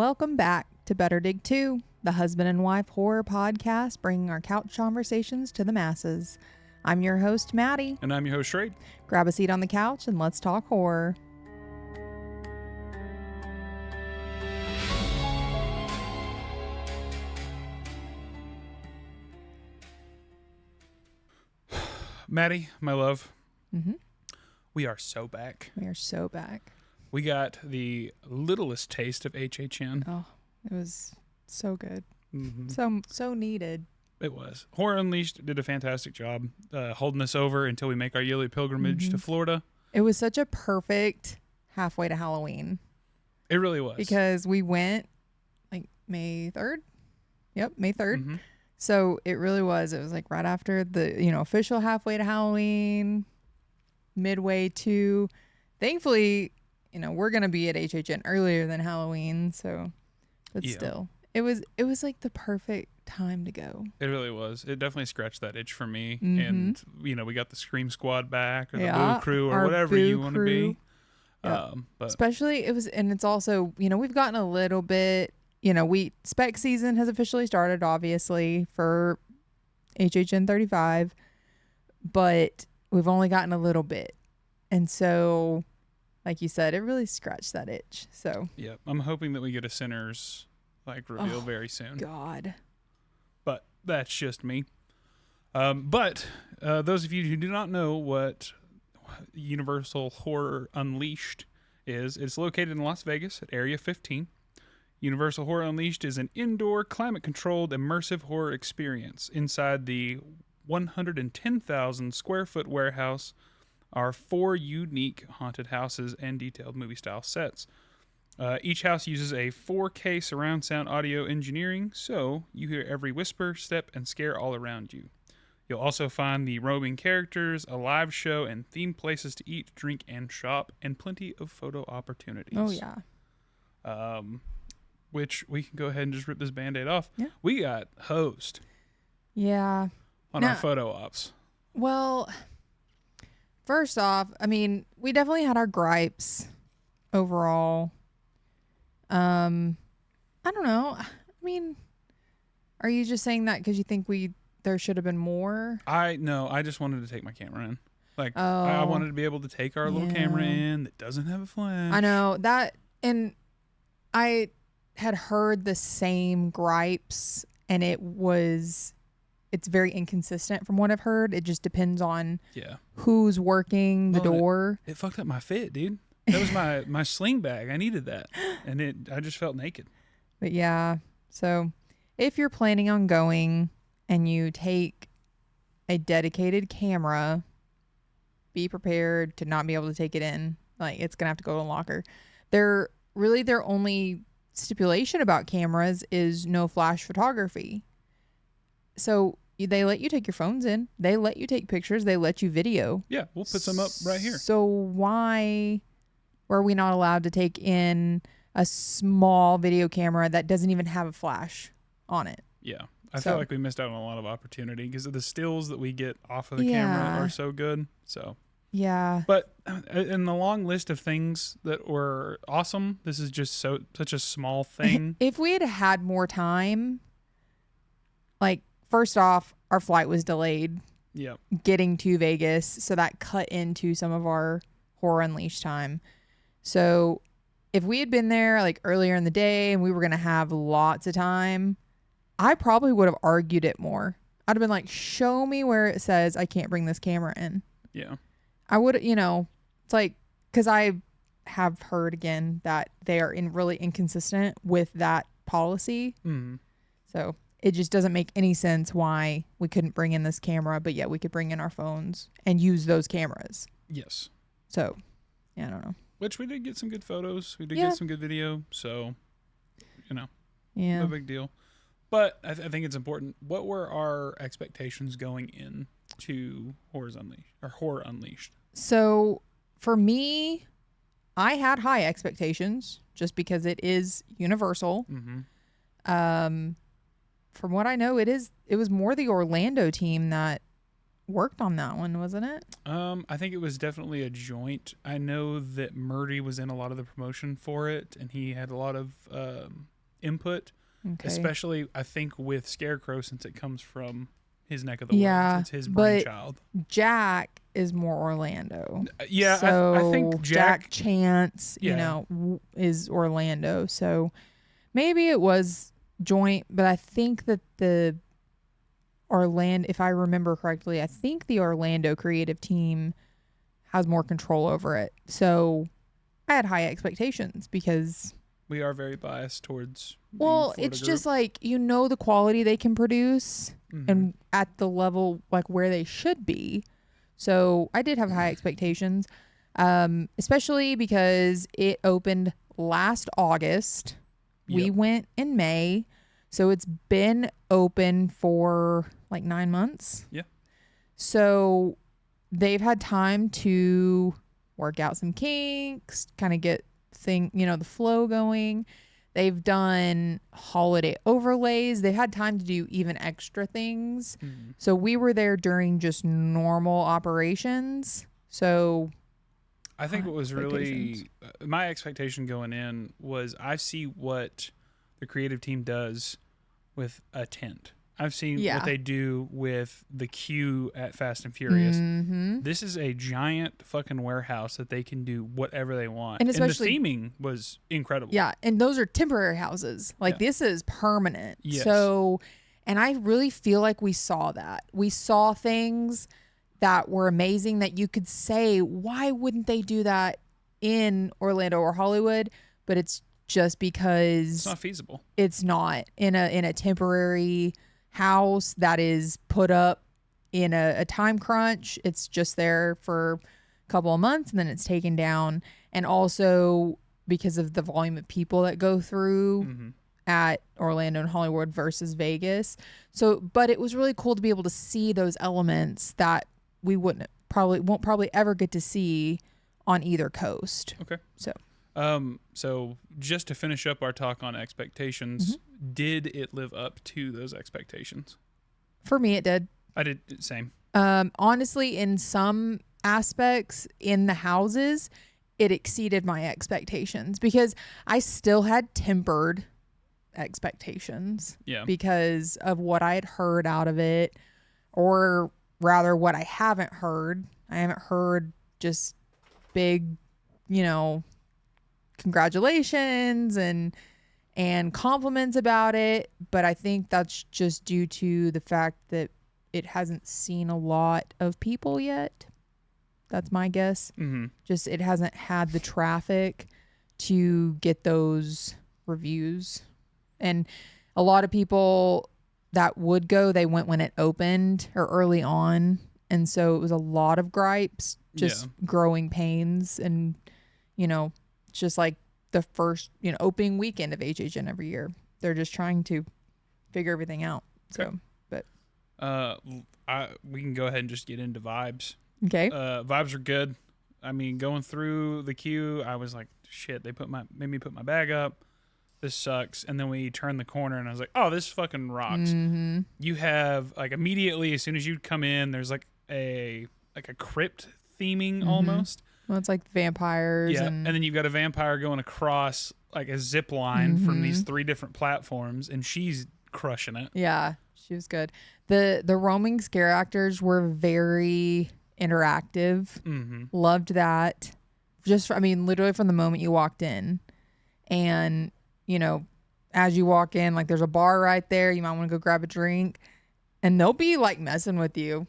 Welcome back to Better Dig 2, the husband and wife horror podcast bringing our couch conversations to the masses. I'm your host, Maddie. And I'm your host, Shrade. Grab a seat on the couch and let's talk horror. Maddie, my love, Mm-hmm. we are so back. We are so back. We got the littlest taste of HHN. Oh, it was so good. Mm-hmm. So needed. It was. Horror Unleashed did a fantastic job holding us over until we make our yearly pilgrimage to Florida. It was such a perfect halfway to Halloween. It really was. Because we went like May 3rd. Yep, May 3rd. Mm-hmm. So it really was. It was like right after the, official halfway to Halloween, midway to, thankfully, we're going to be at HHN earlier than Halloween. So, but still, it was like the perfect time to go. It really was. It definitely scratched that itch for me. Mm-hmm. And, we got the Scream Squad back or the Boo Crew or whatever you want to be. Yep. But especially and it's also, we've gotten a little bit, spec season has officially started, obviously, for HHN 35, but we've only gotten a little bit. And so, like you said, it really scratched that itch. So, yeah, I'm hoping that we get a Sinners reveal very soon. God. But that's just me. But those of you who do not know what Universal Horror Unleashed is, it's located in Las Vegas at Area 15. Universal Horror Unleashed is an indoor, climate-controlled, immersive horror experience. Inside the 110,000 square foot warehouse are 4 unique haunted houses and detailed movie-style sets. Each house uses a 4K surround sound audio engineering, so you hear every whisper, step, and scare all around you. You'll also find the roaming characters, a live show, and themed places to eat, drink, and shop, and plenty of photo opportunities. Oh, yeah. Which we can go ahead and just rip this Band-Aid off. Yeah. We got hosed Yeah. on our photo ops. Well, first off, we definitely had our gripes overall. I don't know. Are you just saying that because you think there should have been more? No, I just wanted to take my camera in. I wanted to be able to take our little camera in that doesn't have a flash. I know that, and I had heard the same gripes, and it's very inconsistent from what I've heard. It just depends on who's working the door. It fucked up my fit, dude. That was my sling bag. I needed that, and I just felt naked. But yeah, so if you're planning on going and you take a dedicated camera, be prepared to not be able to take it in. It's gonna have to go to a locker. Their only stipulation about cameras is no flash photography. So they let you take your phones in. They let you take pictures. They let you video. Yeah, we'll put some up right here. So why were we not allowed to take in a small video camera that doesn't even have a flash on it? Yeah. I feel like we missed out on a lot of opportunity because the stills that we get off of the camera are so good. So yeah. But in the long list of things that were awesome, this is just such a small thing. If we had had more time, first off, our flight was delayed. Yeah. Getting to Vegas, so that cut into some of our Horror Unleashed time. So if we had been there earlier in the day and we were going to have lots of time, I probably would have argued it more. I'd have been like, show me where it says I can't bring this camera in. Yeah. I would, it's because I have heard again that they are really inconsistent with that policy. Mm-hmm. So it just doesn't make any sense why we couldn't bring in this camera, but yet we could bring in our phones and use those cameras. Yes. So, yeah, I don't know. Which we did get some good photos. We did get some good video. So, no big deal. But I think it's important. What were our expectations going in to Horror Unleashed? So for me, I had high expectations just because it is Universal. Mm-hmm. From what I know, it was more the Orlando team that worked on that one, wasn't it? I think it was definitely a joint. I know that Murdy was in a lot of the promotion for it, and he had a lot of input, Okay. especially I think with Scarecrow, since it comes from his neck of the Yeah, woods. It's his but brainchild. Jack is more Orlando. Yeah, So I think Jack Chance, Yeah. is Orlando. So maybe it was joint, but I think that the Orlando, if I remember correctly, I think the Orlando creative team has more control over it. So I had high expectations because, we are very biased towards the well, Florida it's group. just like, the quality they can produce Mhm. and at the level like where they should be. So I did have high expectations, especially because it opened last August. We Yep. went in May. So it's been open for like 9 months. Yeah. So they've had time to work out some kinks, kind of get the flow going. They've done holiday overlays. They've had time to do even extra things. Mhm. So we were there during just normal operations. So I think high what was expectations. really my expectation going in was I see what the creative team does with a tent. I've seen what Yeah. they do with the queue at Fast and Furious. Mm-hmm. This is a giant fucking warehouse that they can do whatever they want. And And the especially, theming was incredible. yeah, and those are temporary houses. Like Yeah. this is permanent. Yes. So, and I really feel like we saw that. We saw things that were amazing that you could say, why wouldn't they do that in Orlando or Hollywood? But it's just because It's not feasible. it's not in a temporary house that is put up in a time crunch. It's just there for a couple of months and then it's taken down. And also because of the volume of people that go through Mm-hmm. at Orlando and Hollywood versus Vegas. So, but it was really cool to be able to see those elements that we won't probably ever get to see on either coast. Okay. So, So just to finish up our talk on expectations, did it live up to those expectations? for me, it did. I did same. Honestly, in some aspects in the houses, it exceeded my expectations because I still had tempered expectations Yeah. because of what I had heard out of it, or rather, what I haven't heard. I haven't heard just big, congratulations and compliments about it, but I think that's just due to the fact that it hasn't seen a lot of people yet. That's my guess. Mm-hmm. Just it hasn't had the traffic to get those reviews. And a lot of people that would go, they went when it opened or early on. And so it was a lot of gripes, just growing pains. And, it's just like the first, opening weekend of HHN every year. They're just trying to figure everything out. Okay. So, but we can go ahead and just get into vibes. okay. Vibes are good. I mean, going through the queue, I was like, shit, made me put my bag up. This sucks. And then we turned the corner and I was like, oh, this fucking rocks. Mm-hmm. You have like immediately as soon as you come in, there's like a crypt theming almost. Well, it's like vampires. Yeah. And then you've got a vampire going across like a zip line from these 3 different platforms, and she's crushing it. yeah, she was good. The roaming scare actors were very interactive. Mm-hmm. Loved that. Literally from the moment you walked in. And, as you walk in, like there's a bar right there. You might want to go grab a drink. And they'll be like messing with you,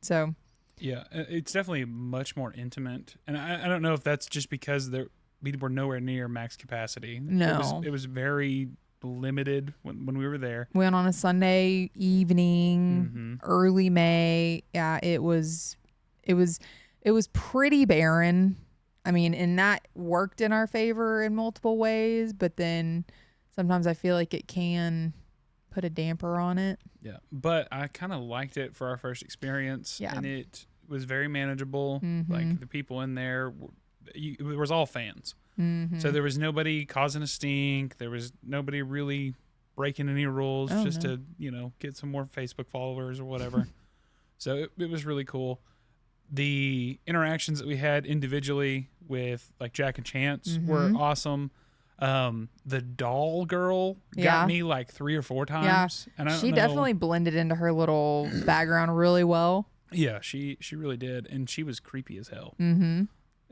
So, Yeah, it's definitely much more intimate. And I don't know if that's just because we were nowhere near max capacity. No. It was very limited when we were there. we went on a Sunday evening, early May. Yeah, it was pretty barren. I mean, and that worked in our favor in multiple ways, but then sometimes I feel like it can put a damper on it. Yeah, but I kind of liked it for our first experience. Yeah. And it was very manageable. Mm-hmm. Like the people in there, it was all fans. Mm-hmm. So there was nobody causing a stink. There was nobody really breaking any rules Oh, just no. to, get some more Facebook followers or whatever. So it was really cool. The interactions that we had individually with like Jack and Chance were awesome. The doll girl got Yeah. me like 3 or 4 Yeah. times, and I don't She know. definitely blended into her little background really well. Yeah, she really did, and she was creepy as hell. Mm-hmm. And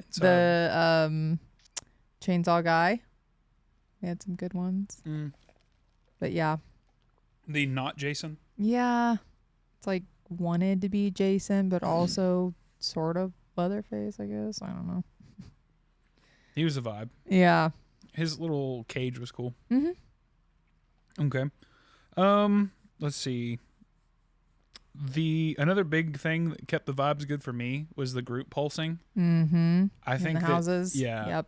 so The chainsaw guy. We had some good ones. But yeah. the not Jason. Yeah. It's like wanted to be Jason, but also sort of Leatherface, I guess. I don't know. He was a vibe. Yeah. His little cage was cool. Mm-hmm. Okay. Let's see. Another big thing that kept the vibes good for me was the group pulsing. Mm-hmm. I think the houses. Yeah.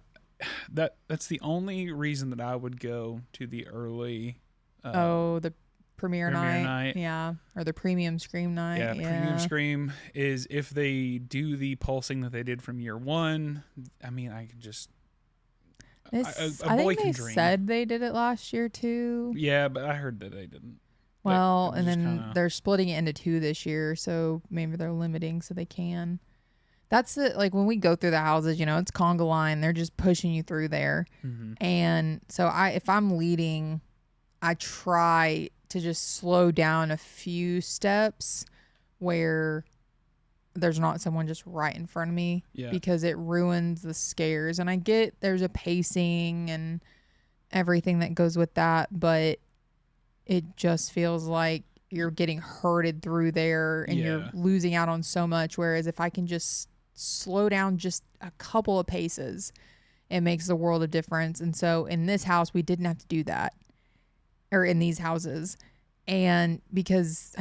Yep. That's the only reason that I would go to the early. The premiere Premiere night. night. Yeah. Or the premium scream night. Yeah, premium scream is if they do the pulsing that they did from year 1. I mean, I can just. A I boy think can they dream. said they did it last year too. Yeah, but I heard that they didn't. Well, But and then kinda... they're splitting it into 2 this year, so maybe they're limiting so they can. That's it. Like when we go through the houses, it's conga line. They're just pushing you through there. And so if I'm leading, I try to just slow down a few steps where there's not someone just right in front of me because it ruins the scares. And I get there's a pacing and everything that goes with that, but it just feels like you're getting herded through there and you're losing out on so much. Whereas if I can just slow down just a couple of paces, it makes the world of difference. And so in this house, we didn't have to do that, or in these houses. And because,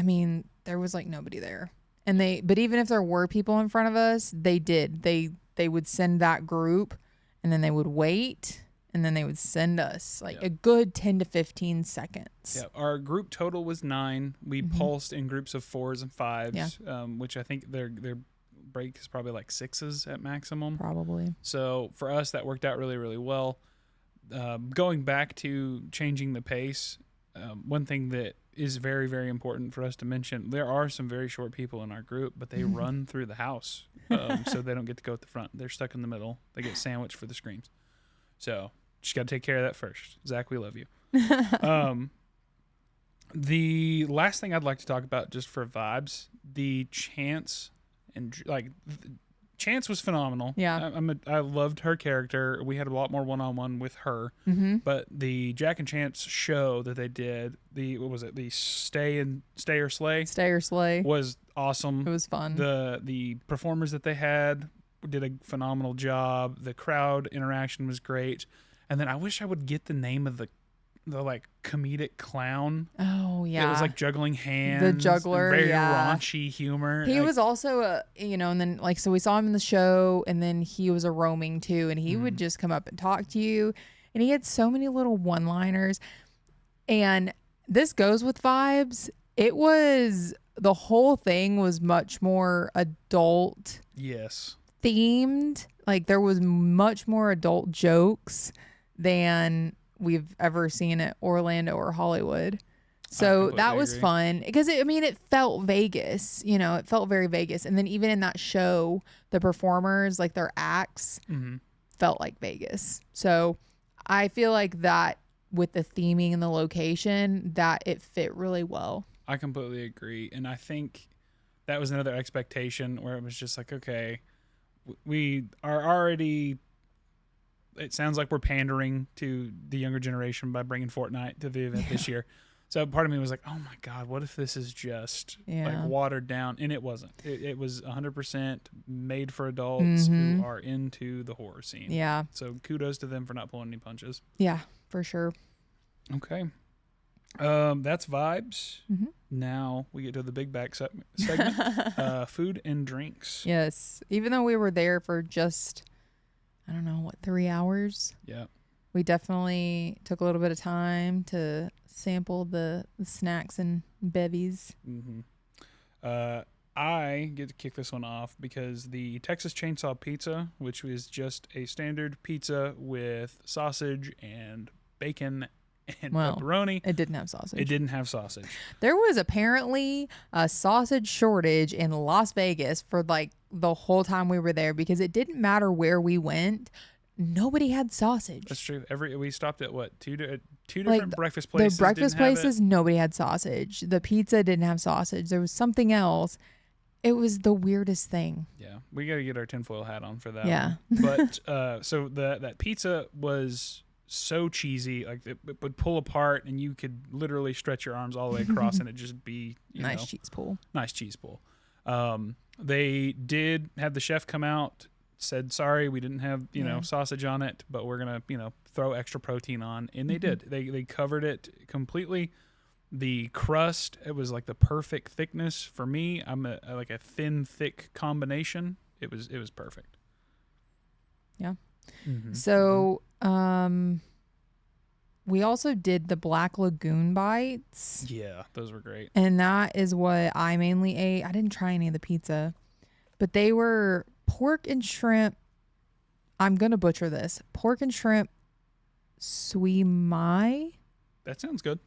there was like nobody there. But even if there were people in front of us, they would send that group and then they would wait and then they would send us like a good 10 to 15 seconds. Yeah, our group total was 9. We pulsed in groups of 4s and 5s, which I think their break is probably like 6s at maximum. Probably. So for us, that worked out really, really well. Going back to changing the pace, one thing that is very, very important for us to mention, there are some very short people in our group, but they run through the house, so they don't get to go at the front. They're stuck in the middle. They get sandwiched for the screams. So just got to take care of that first. Zach, we love you. The last thing I'd like to talk about, just for vibes, the Chance Chance was phenomenal. Yeah. I loved her character. We had a lot more one-on-one with her. But the Jack and Chance show that they did, the Stay or Slay was awesome. It was fun. The performers that they had did a phenomenal job. The crowd interaction was great. And then I wish I would get the name of the like comedic clown. Oh yeah, it was like juggling hands. The juggler, very raunchy humor. He was also and then so we saw him in the show, and then he was a roaming too, and he would just come up and talk to you, and he had so many little one-liners. And this goes with vibes. The whole thing was much more adult. Yes. Themed. Like there was much more adult jokes than we've ever seen at Orlando or Hollywood. So that was fun because it felt Vegas, it felt very Vegas. And then even in that show, the performers, like their acts felt like Vegas. So I feel like that with the theming and the location, that it fit really well. I completely agree. And I think that was another expectation where it was just like, okay, we are already, it sounds like we're pandering to the younger generation by bringing Fortnite to the event this year. So part of me was like, oh my God, what if this is just like watered down? And it wasn't. It was 100% made for adults who are into the horror scene. Yeah. So kudos to them for not pulling any punches. Yeah, for sure. Okay. That's vibes. Now we get to the big back segment, food and drinks. Yes. Even though we were there for just, 3 hours? Yeah. We definitely took a little bit of time to sample the snacks and bevies. I get to kick this one off because the Texas Chainsaw Pizza, which was just a standard pizza with sausage and bacon and Well, pepperoni. it didn't have sausage. It didn't have sausage. There was apparently a sausage shortage in Las Vegas for like the whole time we were there because it didn't matter where we went. Nobody had sausage. That's true. We stopped at what, two Like different breakfast places. The breakfast didn't have places, it. nobody had sausage. The pizza didn't have sausage. There was something else. It was the weirdest thing. Yeah, we got to get our tinfoil hat on for that. Yeah. One. But so that pizza was so cheesy, like it would pull apart, and you could literally stretch your arms all the way across, and it just be Nice cheese pull. nice cheese pull. They did have the chef come out, said sorry, we didn't have sausage on it, but we're gonna throw extra protein on, and they did. They covered it completely. The crust, it was like the perfect thickness for me. I'm like a thin, thick combination. It was perfect. Yeah. Mm-hmm. So, we also did the Black Lagoon bites. Yeah, those were great. And that is what I mainly ate. I didn't try any of the pizza, but they were pork and shrimp. I'm going to butcher this. Pork and shrimp sui mai. That sounds good.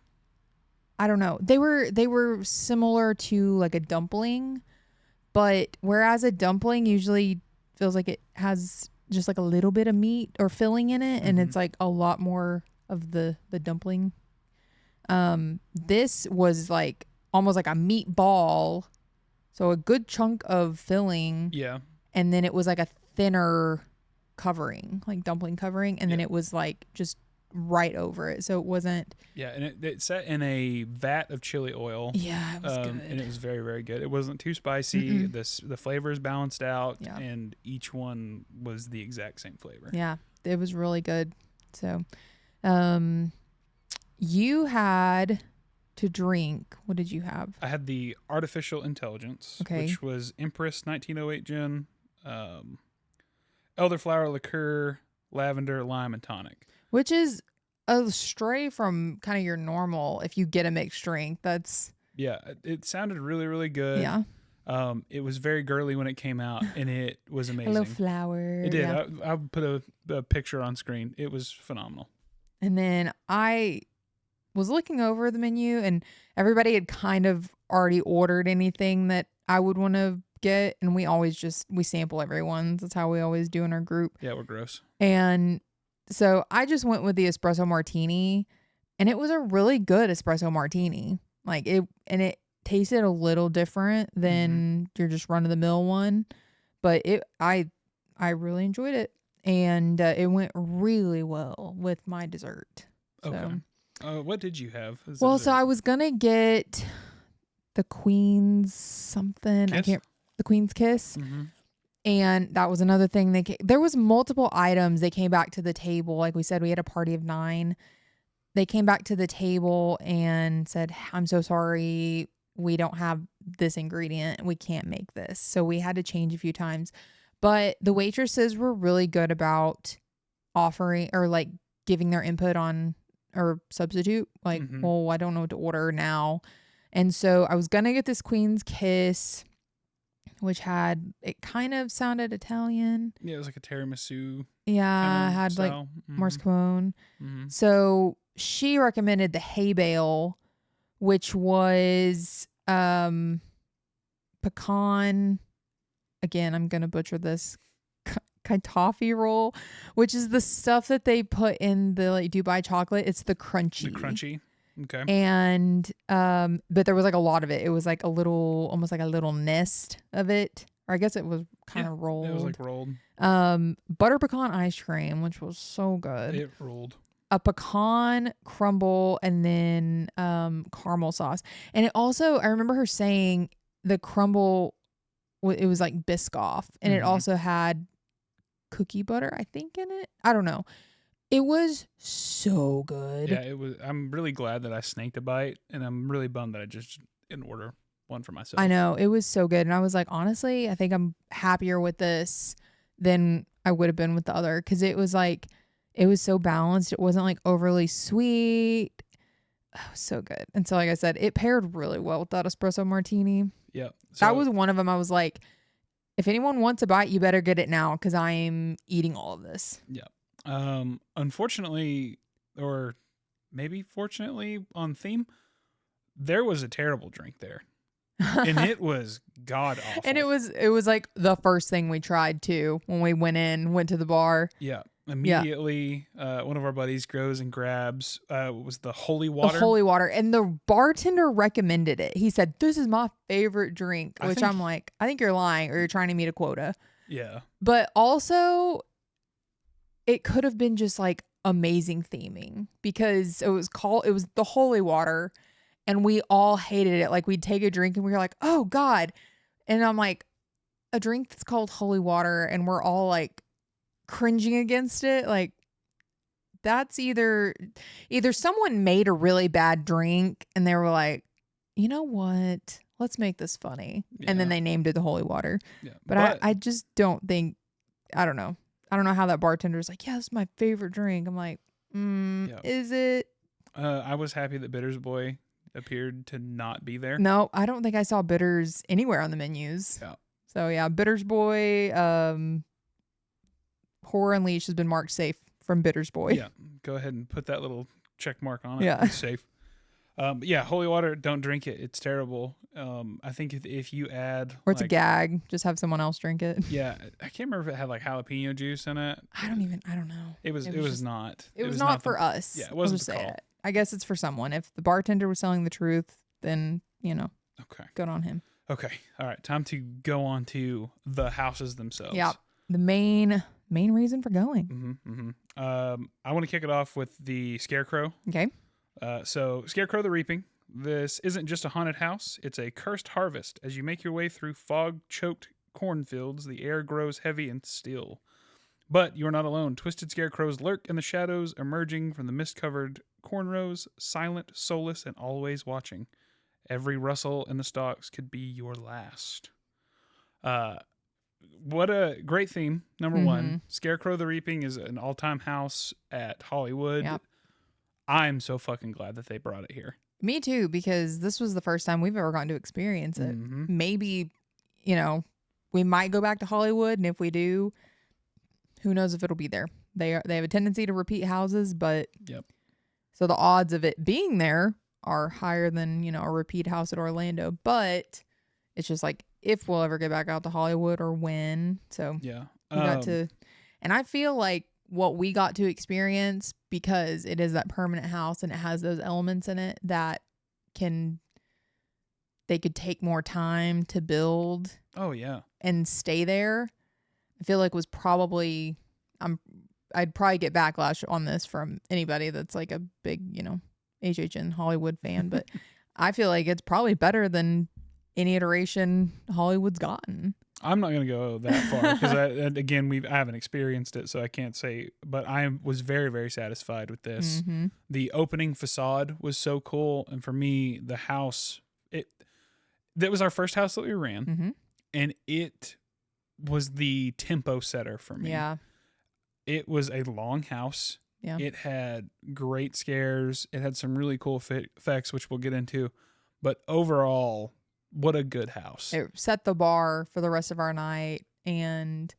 I don't know. They were similar to like a dumpling, but whereas a dumpling usually feels like it has just like a little bit of meat or filling in it, and it's like a lot more of the dumpling. This was like almost like a meatball, so a good chunk of filling. Yeah. And then it was like a thinner covering, like dumpling covering, and then it was like just right over it, so it wasn't. Yeah, and it sat in a vat of chili oil. Yeah, it was good, and it was very, very good. It wasn't too spicy. The flavors balanced out, Yeah. and each one was the exact same flavor. Yeah, it was really good. So, you had to drink. What did you have? I had the artificial intelligence, which was Empress 1908 gin, elderflower liqueur, lavender, lime, and tonic. Which is a stray from kind of your normal. If you get a mixed drink, that's it sounded really, really good. Yeah. It was very girly when it came out, and it was amazing. Hello, flower. It did. Yeah. I'll put a picture on screen. It was phenomenal. And then I was looking over the menu, and everybody had kind of already ordered anything that I would want to get, and we sample everyone's. That's how we always do in our group. Yeah, we're gross. And so I just went with the espresso martini, and it was a really good espresso martini. Like it tasted a little different than your just run of the mill one, but I really enjoyed it, and it went really well with my dessert. So. Okay. What did you have? Well, so I was gonna get the Queen's something. Kiss? The Queen's Kiss. Mm-hmm. And that was another thing. There was multiple items. They came back to the table. Like we said, we had a party of 9. They came back to the table and said, I'm so sorry. We don't have this ingredient. We can't make this. So we had to change a few times. But the waitresses were really good about offering or like giving their input on or substitute. Like, well, I don't know what to order now. And so I was going to get this Queen's Kiss, which it kind of sounded Italian. Yeah, it was like a tiramisu. Yeah, had style. like mascarpone. So she recommended the hay bale, which was pecan. Again, I'm gonna butcher this. Kaitafi roll, which is the stuff that they put in the like Dubai chocolate. It's the crunchy. The crunchy. Okay. And but there was like a lot of it. It was like almost like a little nest of it. Or I guess it was kind of rolled. It was like rolled. Butter pecan ice cream, which was so good. It rolled. A pecan crumble, and then caramel sauce. And it also, I remember her saying the crumble, it was like Biscoff, and it also had cookie butter, I think, in it. I don't know. It was so good. Yeah, it was. I'm really glad that I snaked a bite, and I'm really bummed that I just didn't order one for myself. I know. It was so good. And I was like, honestly, I think I'm happier with this than I would have been with the other, because it was like, it was so balanced. It wasn't like overly sweet. Oh, so good. And so, like I said, it paired really well with that espresso martini. Yeah. So, that was one of them. I was like, if anyone wants a bite, you better get it now, because I'm eating all of this. Yeah. Unfortunately, or maybe fortunately on theme, there was a terrible drink there. And it was god awful. And it was like the first thing we tried too when we went to the bar. Yeah. Immediately, one of our buddies goes and grabs was the holy water. The holy water. And the bartender recommended it. He said, "This is my favorite drink," which I'm like, I think you're lying or you're trying to meet a quota. Yeah. But also, it could have been just like amazing theming because it was the holy water and we all hated it. Like we'd take a drink and we were like, "Oh God." And I'm like, a drink that's called holy water and we're all like cringing against it. Like that's either someone made a really bad drink and they were like, "You know what? Let's make this funny." Yeah. And then they named it the holy water. Yeah. But I just don't think, I don't know. I don't know how that bartender's like, "Yeah, this is my favorite drink." I'm like, is it? I was happy that Bitters Boy appeared to not be there. No, I don't think I saw bitters anywhere on the menus. Yeah. So yeah, Bitters Boy, Horror Unleashed has been marked safe from Bitters Boy. Yeah. Go ahead and put that little check mark on it. Yeah. It's safe. Yeah, holy water, don't drink it. It's terrible. I think if you add, or it's a gag, just have someone else drink it. Yeah, I can't remember if it had like jalapeno juice in it. I don't know. It was not. It was not for us. Yeah, it wasn't the call. It. I guess it's for someone. If the bartender was telling the truth, then Okay, good on him. Okay, all right. Time to go on to the houses themselves. Yeah, the main reason for going. I want to kick it off with the Scarecrow. Okay. So Scarecrow the Reaping. This isn't just a haunted house, it's a cursed harvest. As you make your way through fog-choked cornfields, the air grows heavy and still. But you're not alone. Twisted scarecrows lurk in the shadows, emerging from the mist-covered corn rows, silent, soulless, and always watching. Every rustle in the stalks could be your last. What a great theme, number one. Scarecrow the Reaping is an all-time house at Hollywood. Yep. I'm so fucking glad that they brought it here. Me too, because this was the first time we've ever gotten to experience it. Maybe, we might go back to Hollywood, and if we do, who knows if it'll be there. They have a tendency to repeat houses, but so the odds of it being there are higher than, a repeat house at Orlando. But it's just like if we'll ever get back out to Hollywood or when. So we got to, and I feel like what we got to experience, because it is that permanent house and it has those elements in it that they could take more time to build. Oh yeah. And stay there. I feel like was probably, I'd probably get backlash on this from anybody that's like a big, HHN Hollywood fan, but I feel like it's probably better than any iteration Hollywood's gotten. I'm not going to go that far because again, I haven't experienced it, so I can't say, but I was very, very satisfied with this. The opening facade was so cool. And for me, the house, that was our first house that we ran, and it was the tempo setter for me. Yeah. It was a long house. Yeah. It had great scares. It had some really cool effects, which we'll get into. But overall, what a good house. It set the bar for the rest of our night, and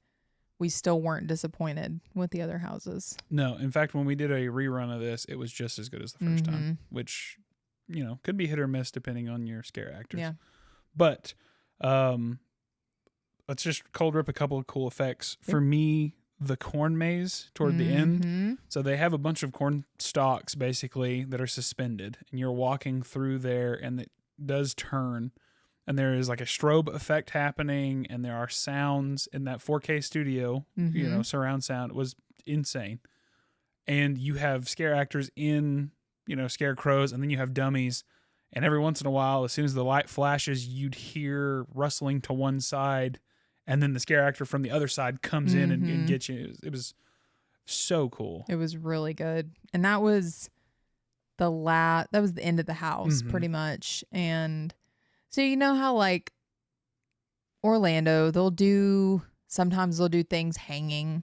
we still weren't disappointed with the other houses. No. In fact, when we did a rerun of this, it was just as good as the first time, which, could be hit or miss depending on your scare actors. Yeah. But let's just cold rip a couple of cool effects. Yep. For me, the corn maze toward the end. So they have a bunch of corn stalks basically that are suspended, and you're walking through there, and it does turn, and there is like a strobe effect happening, and there are sounds in that 4K studio, surround sound. It was insane. And you have scare actors in, scarecrows, and then you have dummies. And every once in a while, as soon as the light flashes, you'd hear rustling to one side, and then the scare actor from the other side comes in and gets you. It was so cool. It was really good. And that was that was the end of the house pretty much. And so how like Orlando, sometimes they'll do things hanging,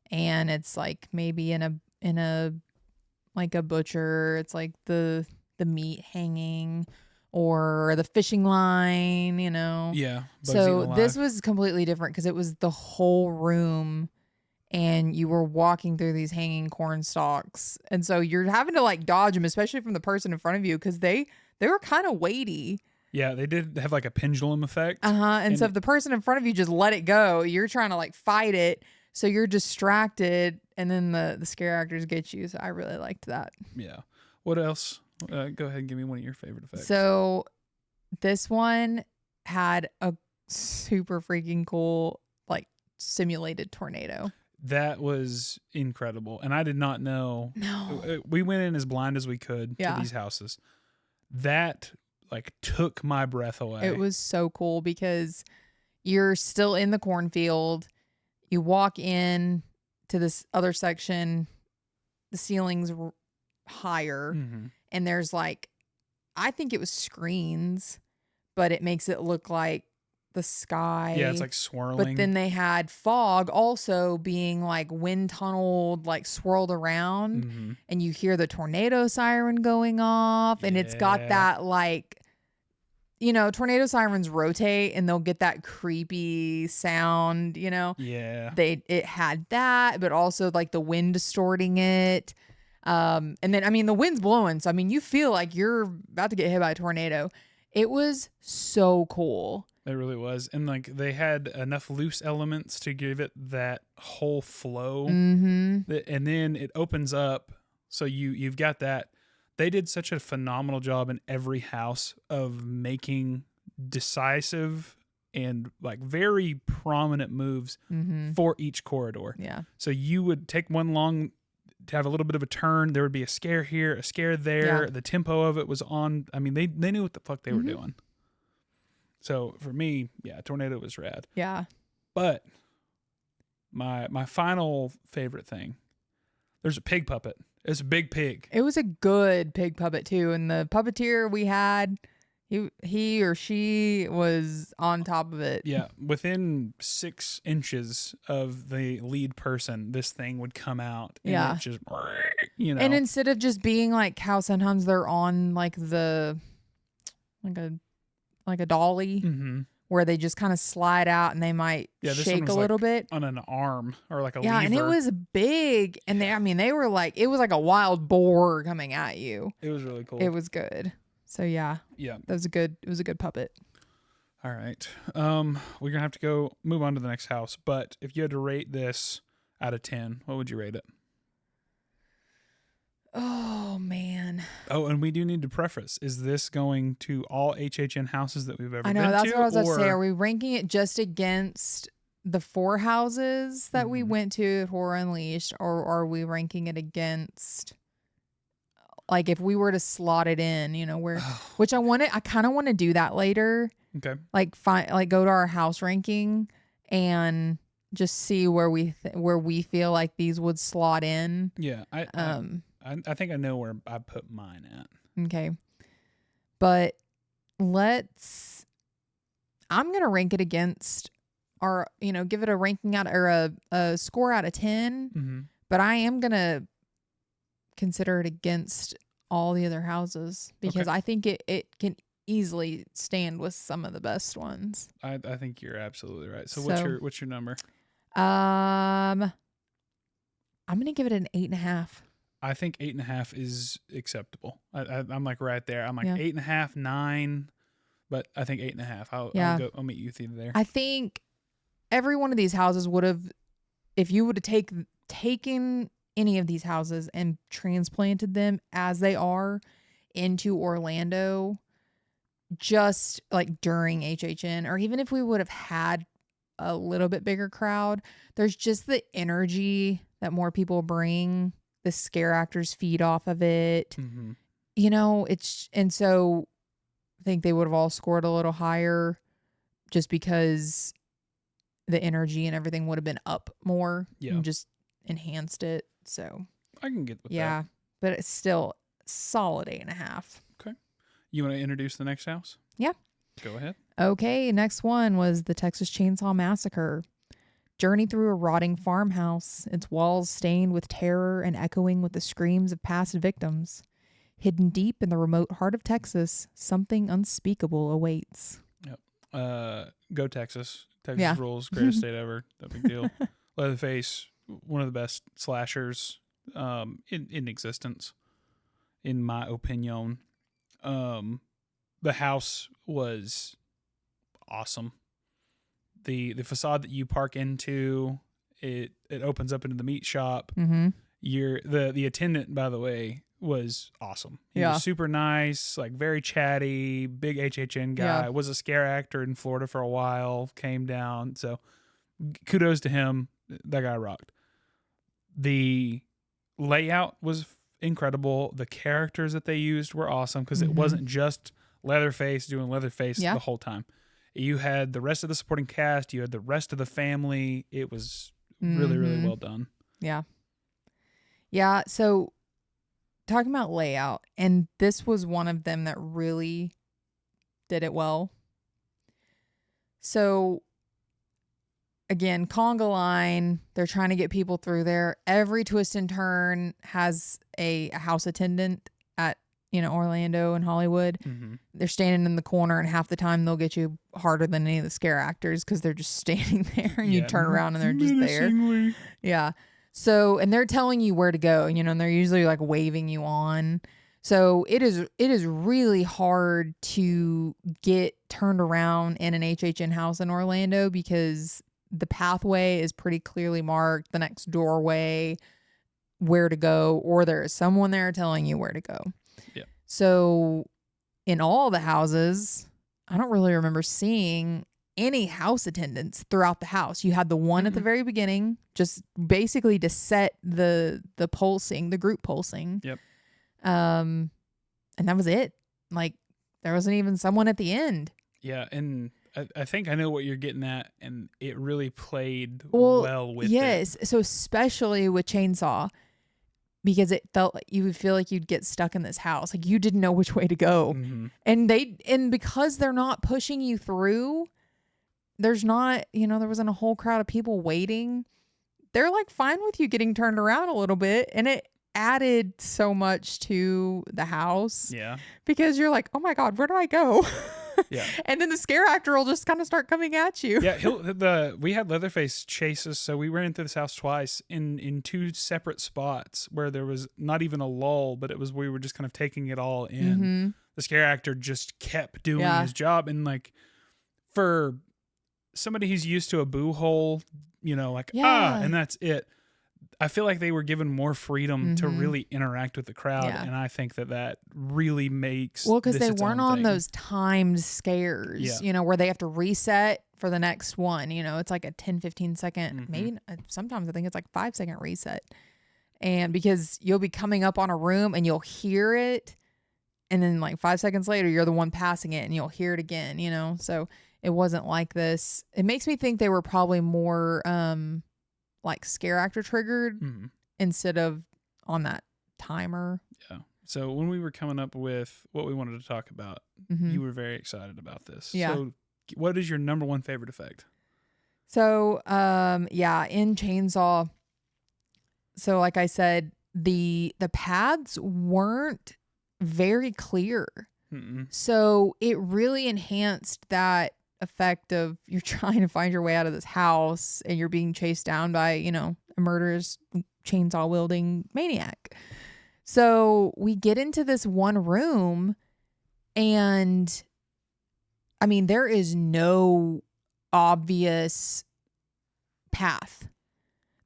and it's like maybe in a like a butcher, it's like the meat hanging or the fishing line, Yeah. So this was completely different because it was the whole room, and you were walking through these hanging corn stalks. And so you're having to like dodge them, especially from the person in front of you, because they were kind of weighty. Yeah, they did have like a pendulum effect. And so if the person in front of you just let it go, you're trying to like fight it. So you're distracted, and then the scare actors get you. So I really liked that. Yeah. What else? Go ahead and give me one of your favorite effects. So this one had a super freaking cool like simulated tornado. That was incredible. And I did not know. No. We went in as blind as we could to these houses. That like took my breath away. It was so cool because you're still in the cornfield. You walk in to this other section, the ceiling's higher, and there's like, I think it was screens, but it makes it look like the sky. Yeah, it's like swirling. But then they had fog also being like wind tunneled, like swirled around, and you hear the tornado siren going off, and it's got that like, you know, tornado sirens rotate and they'll get that creepy sound, you know? Yeah. It had that, but also like the wind distorting it. And then, I mean, the wind's blowing. So, I mean, you feel like you're about to get hit by a tornado. It was so cool. It really was. And like they had enough loose elements to give it that whole flow. And then it opens up. So you've got that. They did such a phenomenal job in every house of making decisive and like very prominent moves for each corridor. Yeah. So you would take one long to have a little bit of a turn. There would be a scare here, a scare there. Yeah. The tempo of it was on. I mean, they knew what the fuck they were doing. So for me, yeah, Tornado was rad. Yeah. But my final favorite thing, there's a pig puppet. It's a big pig. It was a good pig puppet too, and the puppeteer we had, he or she was on top of it. Yeah, within 6 inches of the lead person, this thing would come out. And it just, you know. And instead of just being like how sometimes they're on like the like a dolly. Where they just kind of slide out and they might shake a little bit on an arm or like a lever. Yeah, and it was big, and they were like, it was like a wild boar coming at you. It was really cool. It was good. So yeah, it was a good puppet. All right, we're gonna have to move on to the next house. But if you had to rate this out of 10, what would you rate it? Oh man. Oh, and we do need to preface: is this going to all HHN houses that we've ever been to? I know, that's what I was going to say. Are we ranking it just against the 4 houses that we went to at Horror Unleashed, or are we ranking it against, like, if we were to slot it in, you know, where, which I kind of want to do that later. Okay. Like go to our house ranking and just see where we feel like these would slot in. Yeah. I think I know where I put mine at. Okay. But I'm going to rank it against give it a ranking out or a score out of 10. But I am going to consider it against all the other houses because I think it can easily stand with some of the best ones. I think you're absolutely right. So what's your number? I'm going to give it an 8.5. I think 8.5 is acceptable. I'm like right there. I'm like 8.5, 9, but I think 8.5. I'll meet you there. I think every one of these houses would have, if you would have taken any of these houses and transplanted them as they are into Orlando, just like during HHN, or even if we would have had a little bit bigger crowd, there's just the energy that more people bring. The scare actors feed off of it. You know, and so I think they would have all scored a little higher just because the energy and everything would have been up more and just enhanced it. So I can get with that. Yeah, but it's still solid 8.5. Okay. You want to introduce the next house? Yeah. Go ahead. Okay, next one was the Texas Chainsaw Massacre. Journey through a rotting farmhouse, its walls stained with terror and echoing with the screams of past victims. Hidden deep in the remote heart of Texas, something unspeakable awaits. Yep. Go Texas. Texas rules. Greatest state ever. No big deal. Leatherface one of the best slashers in existence, in my opinion. The house was awesome. The facade that you park into, it opens up into the meat shop. Mm-hmm. The attendant, by the way, was awesome. He Yeah. was super nice, like very chatty, big HHN guy. Yeah. Was a scare actor in Florida for a while. Came down, so kudos to him. That guy rocked. The layout was incredible. The characters that they used were awesome because it wasn't just Leatherface doing Leatherface the whole time. You had the rest of the supporting cast. You had the rest of the family. It was really, really well done. Yeah. Yeah. So talking about layout, and this was one of them that really did it well. So again, conga line, they're trying to get people through there. Every twist and turn has a house attendant at, Orlando and Hollywood. Mm-hmm. They're standing in the corner, and half the time they'll get you harder than any of the scare actors because they're just standing there, and you turn around and they're just there. Yeah. So, and they're telling you where to go, and they're usually like waving you on. So it is really hard to get turned around in an HHN house in Orlando because the pathway is pretty clearly marked, the next doorway, where to go, or there is someone there telling you where to go. Yeah. So in all the houses, I don't really remember seeing any house attendants throughout the house. You had the one at the very beginning, just basically to set the pulsing, the group pulsing. Yep. And that was it. Like there wasn't even someone at the end. Yeah, and I think I know what you're getting at, and it really played well with it. Yes. So especially with Chainsaw, because it felt like you would feel like you'd get stuck in this house. Like you didn't know which way to go. Mm-hmm. And because they're not pushing you through, there's not, there wasn't a whole crowd of people waiting. They're like fine with you getting turned around a little bit. And it added so much to the house. Yeah. Because you're like, oh my God, where do I go? Yeah. And then the scare actor will just kind of start coming at you. Yeah, we had Leatherface chase us, so we ran into this house twice in two separate spots where there was not even a lull, but we were just kind of taking it all in. Mm-hmm. The scare actor just kept doing his job, and like for somebody who's used to a boo hole, and that's it. I feel like they were given more freedom to really interact with the crowd, and I think that really makes because they weren't on those timed scares, where they have to reset for the next one. It's like a 10-15 second, maybe sometimes I think it's like 5-second reset, and because you'll be coming up on a room and you'll hear it, and then like 5 seconds later you're the one passing it and you'll hear it again. So it wasn't like this. It makes me think they were probably more like scare actor triggered instead of on that timer. Yeah. So when we were coming up with what we wanted to talk about, you were very excited about this. Yeah. So what is your number one favorite effect? So, in Chainsaw, so like I said, the paths weren't very clear. So it really enhanced that effect of you're trying to find your way out of this house and you're being chased down by, a murderous chainsaw wielding maniac. So we get into this one room and I mean, there is no obvious path.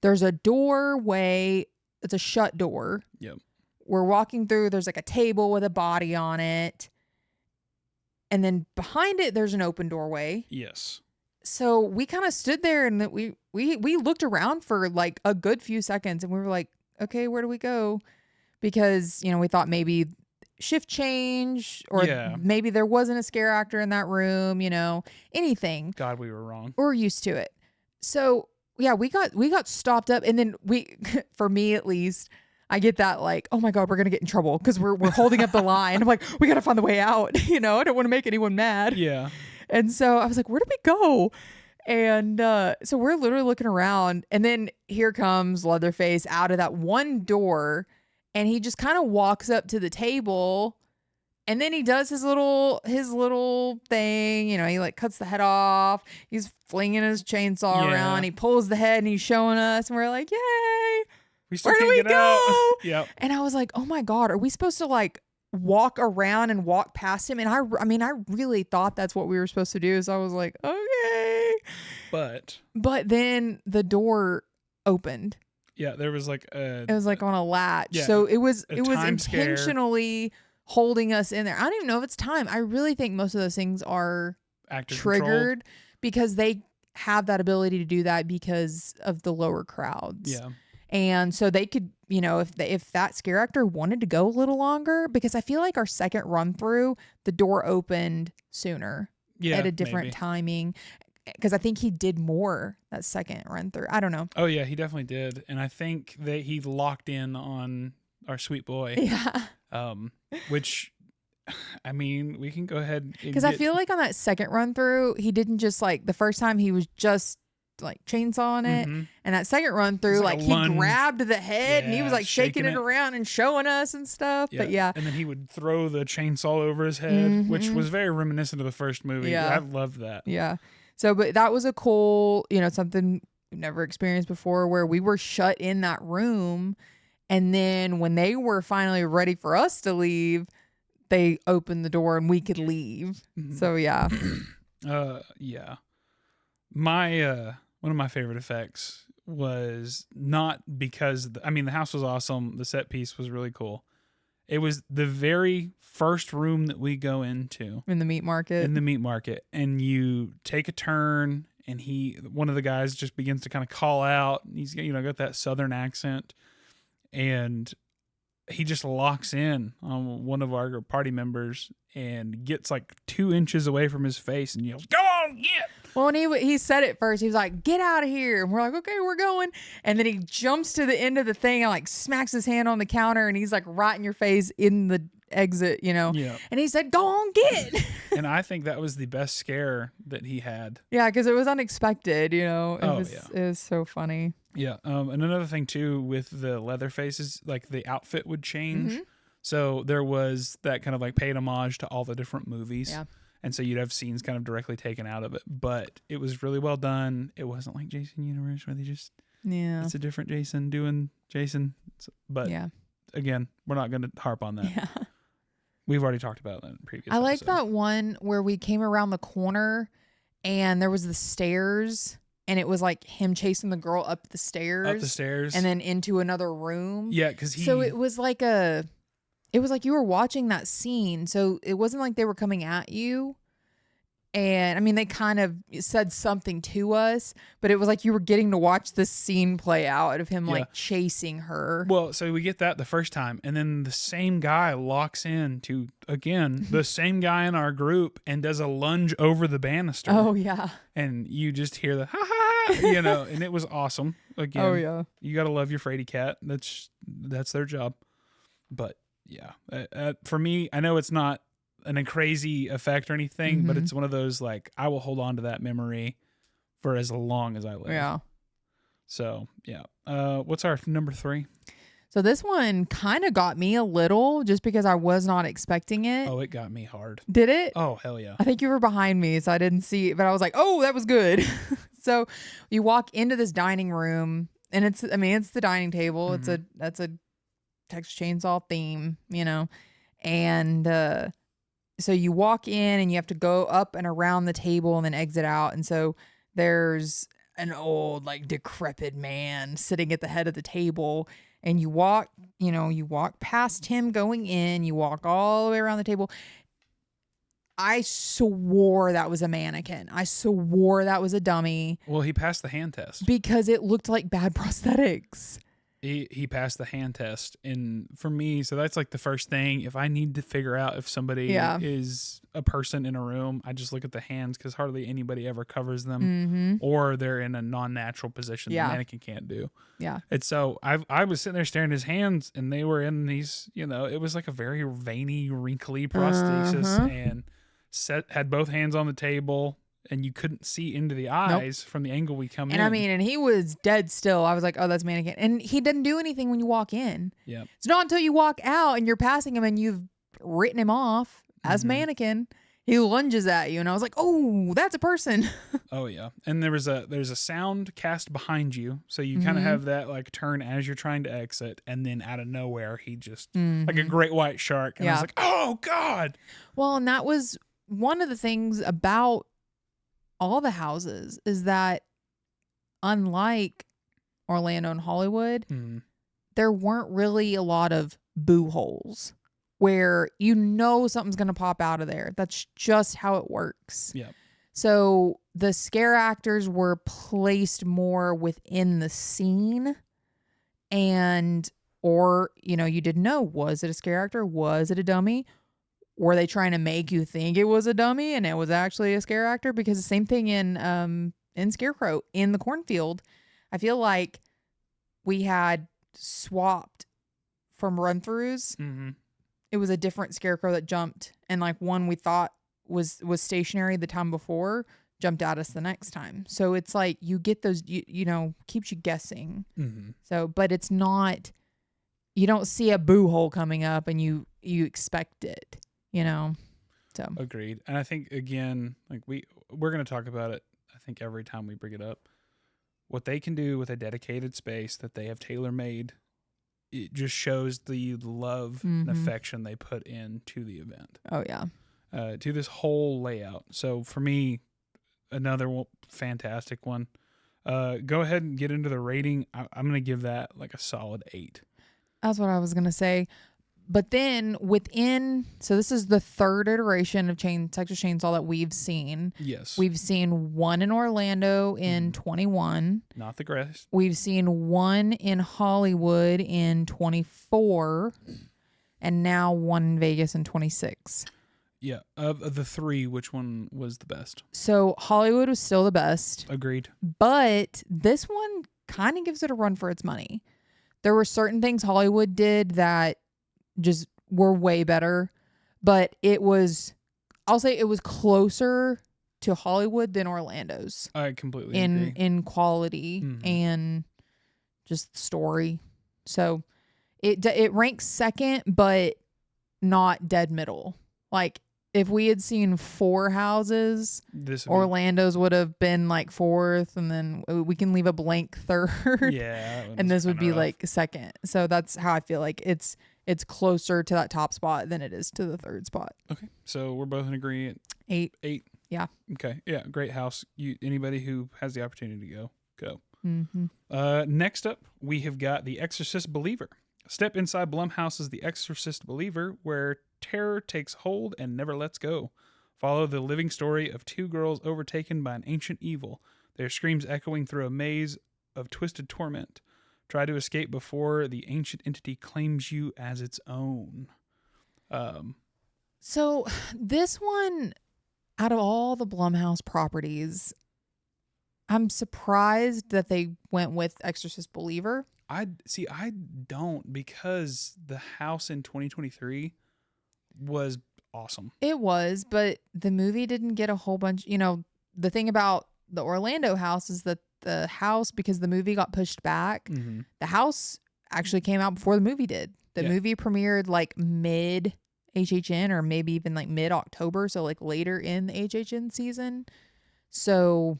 There's a doorway. It's a shut door. Yep. We're walking through. There's like a table with a body on it. And then behind it, there's an open doorway. Yes. So we kind of stood there and we looked around for like a good few seconds and we were like, okay, where do we go? Because, we thought maybe shift change or maybe there wasn't a scare actor in that room, anything. God, we were wrong. We're used to it. So yeah, we got stopped up and then for me at least, I get that like, oh my God, we're going to get in trouble because we're holding up the line. I'm like, we got to find the way out. I don't want to make anyone mad. Yeah. And so I was like, where did we go? And so we're literally looking around and then here comes Leatherface out of that one door and he just kind of walks up to the table And then he does his little thing, he like cuts the head off. He's flinging his chainsaw Yeah. around. He pulls the head and he's showing us, and we're like, "Yay! We still Where do can't we get out. go?" Yep. And I was like, "Oh my God, are we supposed to like walk around and walk past him?" And I mean, I really thought that's what we were supposed to do. So I was like, "Okay." But then the door opened. yeah, there was like It was like on a latch. Yeah, So it was time scare. intentionally holding us in there. I don't even know if it's time. I really think most of those things are actor triggered because they have that ability to do that because of the lower crowds. Yeah. And so they could, if that scare actor wanted to go a little longer, because I feel like our second run through, the door opened sooner at a different timing. Because I think he did more that second run through. I don't know. Oh yeah, he definitely did. And I think that he locked in on our sweet boy. Yeah. Which, I mean, we can go ahead. Because I feel like on that second run through, he didn't just like the first time he was just like chainsawing it, and that second run through, like he grabbed the head and he was like shaking it around and showing us and stuff. Yeah. But yeah, and then he would throw the chainsaw over his head, which was very reminiscent of the first movie. Yeah, I loved that. Yeah. So, but that was a cool, something we've never experienced before, where we were shut in that room. And then when they were finally ready for us to leave, they opened the door and we could leave. So yeah. Yeah. My one of my favorite effects was not because the house was awesome, the set piece was really cool. It was the very first room that we go into in the meat market. And you take a turn, and one of the guys just begins to kind of call out. He's got that southern accent. And he just locks in on one of our party members and gets like 2 inches away from his face and yells, "Go on, get!" Well, and he said it first. He was like, "Get out of here." And we're like, "Okay, we're going." And then he jumps to the end of the thing and like smacks his hand on the counter, and he's like right in your face in the exit, Yeah. And he said, "Go on, get." And I think that was the best scare that he had. Yeah, because it was unexpected, It was so funny. Yeah. And another thing too with the leather faces, like the outfit would change. So there was that kind of like paid homage to all the different movies. Yeah. And so you'd have scenes kind of directly taken out of it. But it was really well done. It wasn't like Jason Universe where they just, it's a different Jason doing Jason. But again, we're not going to harp on that. Yeah. We've already talked about that in previous I like episodes. that one where we came around the corner and there was the stairs. And it was like him chasing the girl up the stairs. And then into another room. Yeah, because So it was like you were watching that scene. So it wasn't like they were coming at you. And I mean, they kind of said something to us, but it was like you were getting to watch this scene play out of him like chasing her. Well, so we get that the first time, and then the same guy locks in to, again, the same guy in our group and does a lunge over the banister. Oh, yeah. And you just hear the ha ha, and it was awesome. Again, oh, yeah. You got to love your fraidy cat. That's their job. But yeah, for me, I know it's not a crazy effect or anything, but it's one of those like I will hold on to that memory for as long as I live. Yeah. So yeah. What's our number 3? So this one kind of got me a little just because I was not expecting it. Oh, it got me hard. Did it? Oh, hell yeah. I think you were behind me, so I didn't see it, but I was like, "Oh, that was good." So you walk into this dining room, and it's the dining table. That's a Texas Chainsaw theme, and so you walk in and you have to go up and around the table and then exit out. And so there's an old, like, decrepit man sitting at the head of the table. And you walk past him going in, you walk all the way around the table. I swore that was a mannequin. I swore that was a dummy. Well, he passed the hand test. Because it looked like bad prosthetics. He passed the hand test, and for me, so that's like the first thing. If I need to figure out if somebody is a person in a room, I just look at the hands because hardly anybody ever covers them, or they're in a non-natural position the mannequin can't do. Yeah. And so I was sitting there staring at his hands, and they were in these, it was like a very veiny, wrinkly prosthesis, and had both hands on the table. And you couldn't see into the eyes from the angle we come in. And he was dead still. I was like, "Oh, that's mannequin." And he didn't do anything when you walk in. Yeah. It's not until you walk out and you're passing him and you've written him off as mannequin. He lunges at you, and I was like, "Oh, that's a person." Oh yeah, and there's a sound cast behind you, so you kind of have that like turn as you're trying to exit, and then out of nowhere he just like a great white shark, and I was like, "Oh God!" Well, and that was one of the things about all the houses is that unlike Orlando and Hollywood, there weren't really a lot of boo holes where something's going to pop out of there. That's just how it works. Yeah. So the scare actors were placed more within the scene or you didn't know, was it a scare actor? Was it a dummy? Were they trying to make you think it was a dummy and it was actually a scare actor? Because the same thing in Scarecrow in the cornfield, I feel like we had swapped from run-throughs. It was a different Scarecrow that jumped, and like one we thought was stationary the time before jumped at us the next time. So it's like you get those, keeps you guessing. So, but it's not, you don't see a boo hole coming up and you expect it, So Agreed. And I think again, like we're going to talk about it, I think every time we bring it up, what they can do with a dedicated space that they have tailor-made, it just shows the love and affection they put into the event. Oh yeah. To this whole layout. So for me, another fantastic one. Go ahead and get into the rating. I'm going to give that like a solid 8. That's what I was going to say. But then so this is the third iteration of Texas Chainsaw that we've seen. Yes. We've seen one in Orlando in 21. Not the greatest. We've seen one in Hollywood in 24. And now one in Vegas in 26. Yeah. Of the 3, which one was the best? So Hollywood was still the best. Agreed. But this one kind of gives it a run for its money. There were certain things Hollywood did that just were way better, but I'll say it was closer to Hollywood than Orlando's. I completely agree. In quality and just story. So it ranks second, but not dead middle. Like if we had seen 4 houses, Orlando's would have been like 4th, and then we can leave a blank 3rd. Yeah. And this would be rough. Like second. So that's how I feel like it's closer to that top spot than it is to the 3rd spot. Okay. So we're both in agreement. 8. 8. Yeah. Okay. Yeah. Great house. Anybody who has the opportunity to go. Next up, we have got The Exorcist Believer. Step inside Blumhouse's The Exorcist Believer, where terror takes hold and never lets go. Follow the living story of 2 girls overtaken by an ancient evil, their screams echoing through a maze of twisted torment. Try to escape before the ancient entity claims you as its own. So this one, out of all the Blumhouse properties, I'm surprised that they went with Exorcist Believer. I don't, because the house in 2023 was awesome. It was, but the movie didn't get a whole bunch. The thing about the Orlando house is that the house, because the movie got pushed back, the house actually came out before the movie did. The movie premiered like mid HHN or maybe even like mid October, so like later in the HHN season. So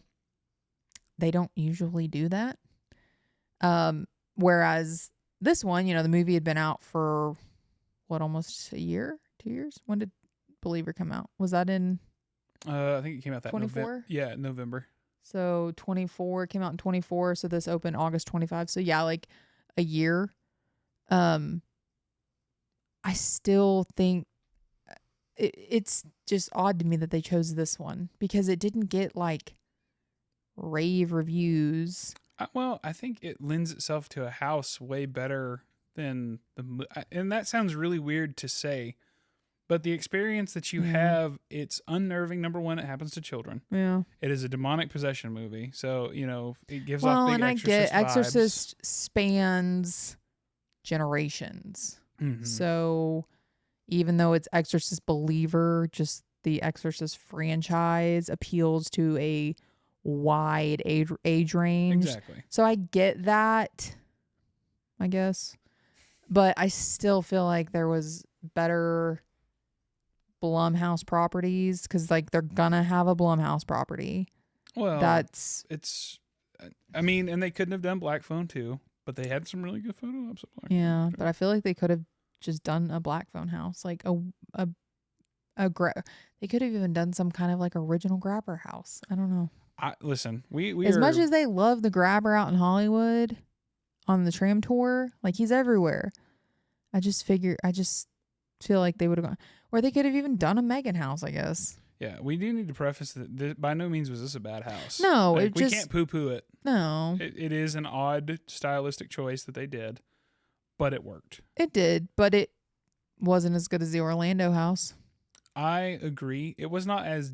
they don't usually do that. Whereas this one, the movie had been out for almost a year, 2 years. When did Believer come out? Was that in? I think it came out that 24. Yeah, November. So 24 came out in 24. So this opened August 25. So yeah, like a year. I still think it's just odd to me that they chose this one because it didn't get like rave reviews. Well, I think it lends itself to a house way better than and that sounds really weird to say, but the experience that you have, it's unnerving. Number one, it happens to children. Yeah. It is a demonic possession movie. So, it gives off big Exorcist vibes. Well, and I get Exorcist spans generations. So even though it's Exorcist Believer, just the Exorcist franchise appeals to a wide age range. Exactly. So I get that, I guess. But I still feel like there was better Blumhouse properties, because like they're gonna have a Blumhouse property. Well, That's it's. I mean, and they couldn't have done Black Phone too, but they had some really good photo ops of Black yeah, Phone but too. I feel like they could have just done a Black Phone house, like a they could have even done some kind of like original grabber house. I don't know. Listen, we As much are. as they love the grabber out in Hollywood on the tram tour, like he's everywhere. I just feel like they would have gone, or they could have even done a Megan house, I guess. Yeah, we do need to preface that by no means was this a bad house. No, Like it we just can't poo-poo it. no, It is an odd stylistic choice that they did, but it worked. it did, but it wasn't as good as the Orlando house. I agree. It was not as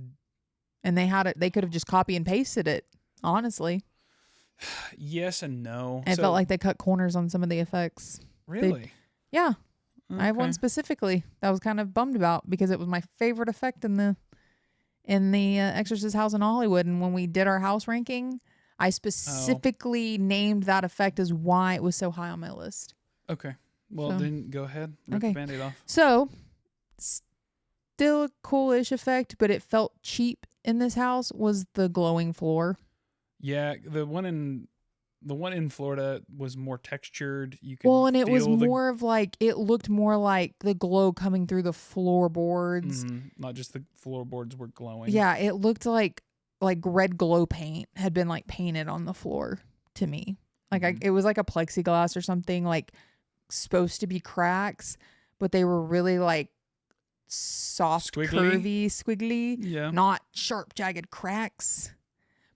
And they had it. They could have just copy and pasted it. Honestly, yes and no. and it So felt like they cut corners on some of the effects. really, Yeah, I have one Okay. specifically that I was kind of bummed about because it was my favorite effect in the Exorcist house in Hollywood. And when we did our house ranking, I Oh, specifically named that effect as why it was so high on my list. okay. Well, So then go ahead, rip the okay, Band-Aid off. so still a coolish effect, but it felt cheap in this house. Was the glowing floor? Yeah, the one in Florida was more textured. You Well, could and it was feel the more of like it looked more like the glow coming through the floorboards. not just the floorboards were glowing. Yeah, it looked like red glow paint had been like painted on the floor to me. Like Mhm. it was like a plexiglass or something, like supposed to be cracks, but they were really like soft, Squiggly? curvy, squiggly, Yeah. not sharp, jagged cracks. Okay.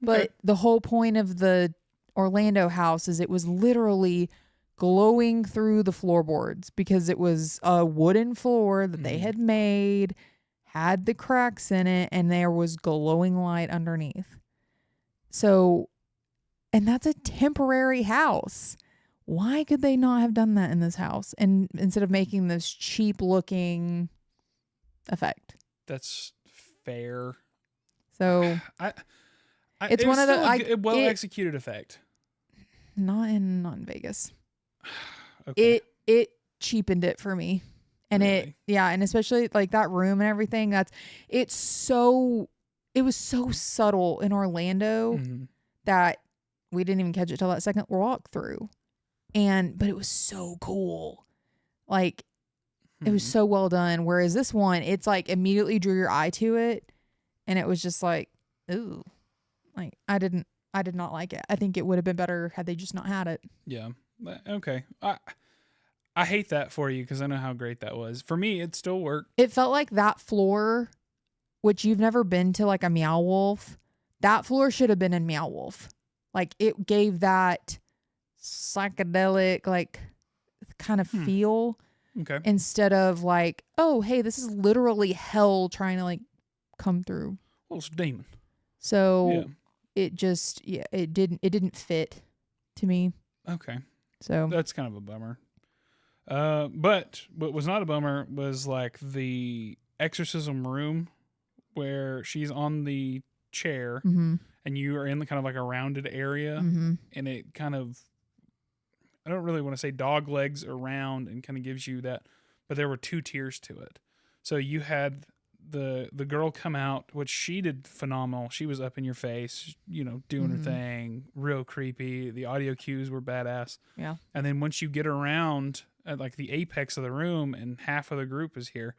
But the whole point of the Orlando house is it was literally glowing through the floorboards because it was a wooden floor that they Mhm. had made, had the cracks in it, and there was glowing light underneath. So, and that's a temporary house. Why could they not have done that in this house and instead of making this cheap looking effect? That's fair. So I, it's it was one of the still like a well it executed effect. not in Vegas. Okay. It cheapened it for me. And Really. and especially like that room and everything, it's so it was so subtle in Orlando Mhm. that we didn't even catch it till that second walk through. But it was so cool. Like it was Hmm. so well done. Whereas this one, it's like immediately drew your eye to it and it was just like, ooh. Like I did not like it. I think it would have been better had they just not had it. Yeah. Okay. I hate that for you because I know how great that was. For me, it still worked. It felt like that floor, which you've never been to like a Meow Wolf, that floor should have been in Meow Wolf. Like it gave that psychedelic like kind of Hmm. feel Okay. instead of like, oh, hey, this is literally hell trying to like come through. Well, it's a demon. Yeah. So it just it didn't fit to me. Okay. So That's kind of a bummer. But what was not a bummer was like the exorcism room where she's on the chair mhm. and you are in the kind of like a rounded area Mhm. and it kind of I don't really want to say dog legs around and kind of gives you that, but there were two tiers to it. So you had the girl come out, which she did phenomenal. She was up in your face, doing her Mhm. thing, real creepy. The audio cues were badass. Yeah. And then once you get around at like the apex of the room and half of the group is here,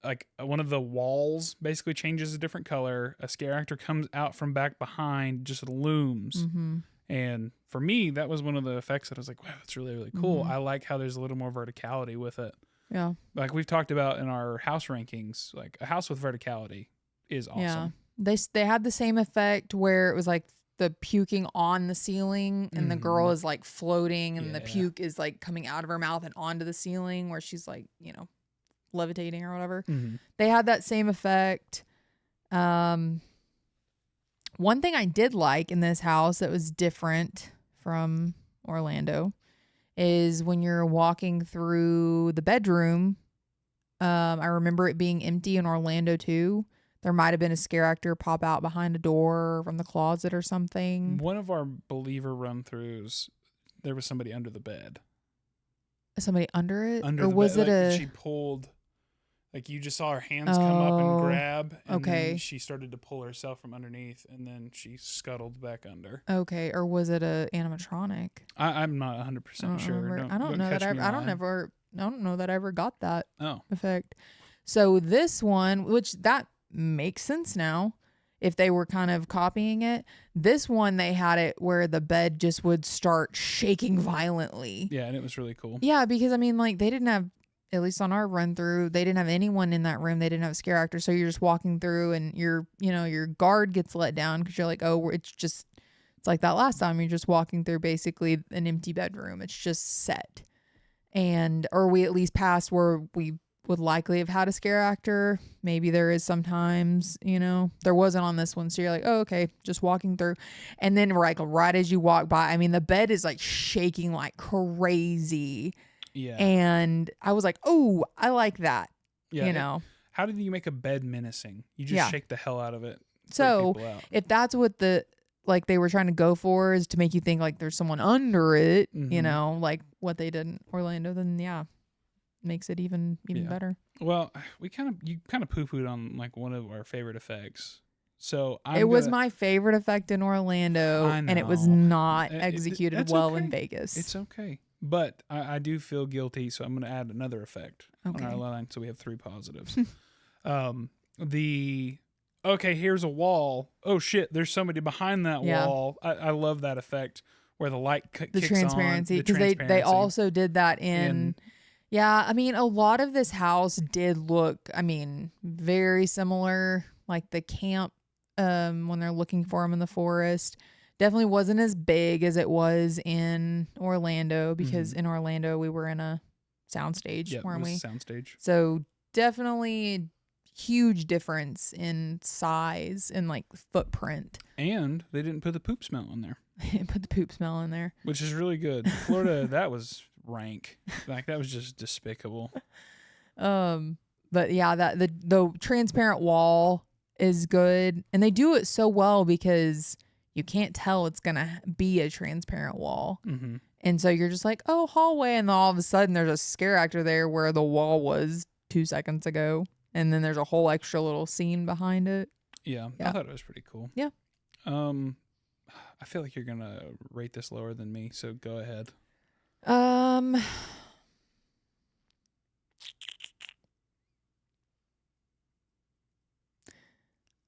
like one of the walls basically changes a different color. A scare actor comes out from back behind, just looms. Mhm. And for me, that was one of the effects that I was like, wow, that's really, really cool. Mhm. I like how there's a little more verticality with it. Yeah. Like we've talked about in our house rankings, like a house with verticality is Yeah. awesome. They had the same effect where it was like the puking on the ceiling and the girl Mhm. is like floating and the Yeah. puke is like coming out of her mouth and onto the ceiling where she's like, levitating or whatever. Mm-hmm. They had that same effect. One thing I did like in this house that was different from Orlando is when you're walking through the bedroom. I remember it being empty in Orlando too. There might have been a scare actor pop out behind a door from the closet or something. One of our believer run throughs, there was somebody under the bed. Somebody under it, Under or the was bed, it like a? she pulled. Like you just saw her hands come up and Oh, grab, and then okay. she started to pull herself from underneath, and then she scuttled back under. Okay, or was it a animatronic? I'm not 100% sure. I don't Don't know that catch me lying. I don't know that I ever got that Oh, effect. So this one, which that makes sense now, if they were kind of copying it. This one they had it where the bed just would start shaking violently. yeah, and it was really cool. Yeah, because I mean, like they didn't have, at least on our run through, they didn't have anyone in that room. They didn't have a scare actor, so you're just walking through, and your guard gets let down because you're like, oh, it's like that last time. You're just walking through basically an empty bedroom. It's just set, and or we at least passed where we would likely have had a scare actor. Maybe there is sometimes, there wasn't on this one. So you're like, oh, okay, just walking through. And then like right as you walk by, I mean, the bed is like shaking like crazy. Yeah. And I was like, oh, I like that. Yeah. How did you make a bed menacing? You just Yeah. shake the hell out of it. So people out. if that's what they were trying to go for, is to make you think like there's someone under it, like what they did in Orlando, then yeah, makes it even better. Well, you kind of poo-pooed on like one of our favorite effects. So it was my favorite effect in Orlando, and it was not executed well in Vegas. It's okay. But I do feel guilty, so I'm going to add another effect on our line, so we have 3 positives. Here's a wall. Oh shit, there's somebody behind that wall. I love that effect where the light kicks transparency, on. Because they also did that in yeah, I mean, a lot of this house did look, I mean, very similar, like the camp when they're looking for him in the forest. Definitely wasn't as big as it was in Orlando, because in Orlando we were in a soundstage, weren't we? Soundstage. So definitely huge difference in size and like footprint. And they didn't put the poop smell in there. Put the poop smell in there, which is really good. Florida, that was rank. Like that was just despicable. But yeah, that the transparent wall is good, and they do it so well because you can't tell it's gonna be a transparent wall. And so you're just like, oh, hallway, and then all of a sudden there's a scare actor there where the wall was 2 seconds ago, and then there's a whole extra little scene behind it. Yeah. I thought it was pretty cool. Yeah. I feel like you're gonna rate this lower than me, so go ahead.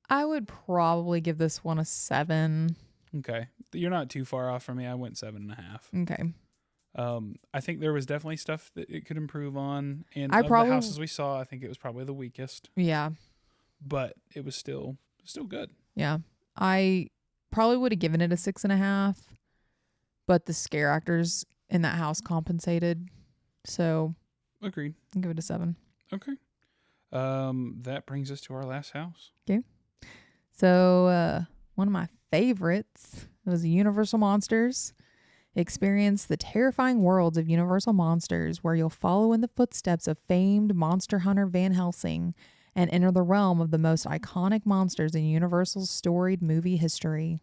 I would probably give this one a 7. Okay, you're not too far off from me. I went 7.5. Okay. I think there was definitely stuff that it could improve on, and the houses we saw, I think it was probably the weakest. Yeah. But it was still good. Yeah. I probably would have given it a 6.5, but the scare actors in that house compensated. So agreed. I'll give it a 7. Okay. That brings us to our last house. Okay. So one of my favorites was Universal Monsters. Experience the terrifying worlds of Universal Monsters, where you'll follow in the footsteps of famed monster hunter Van Helsing and enter the realm of the most iconic monsters in Universal's storied movie history.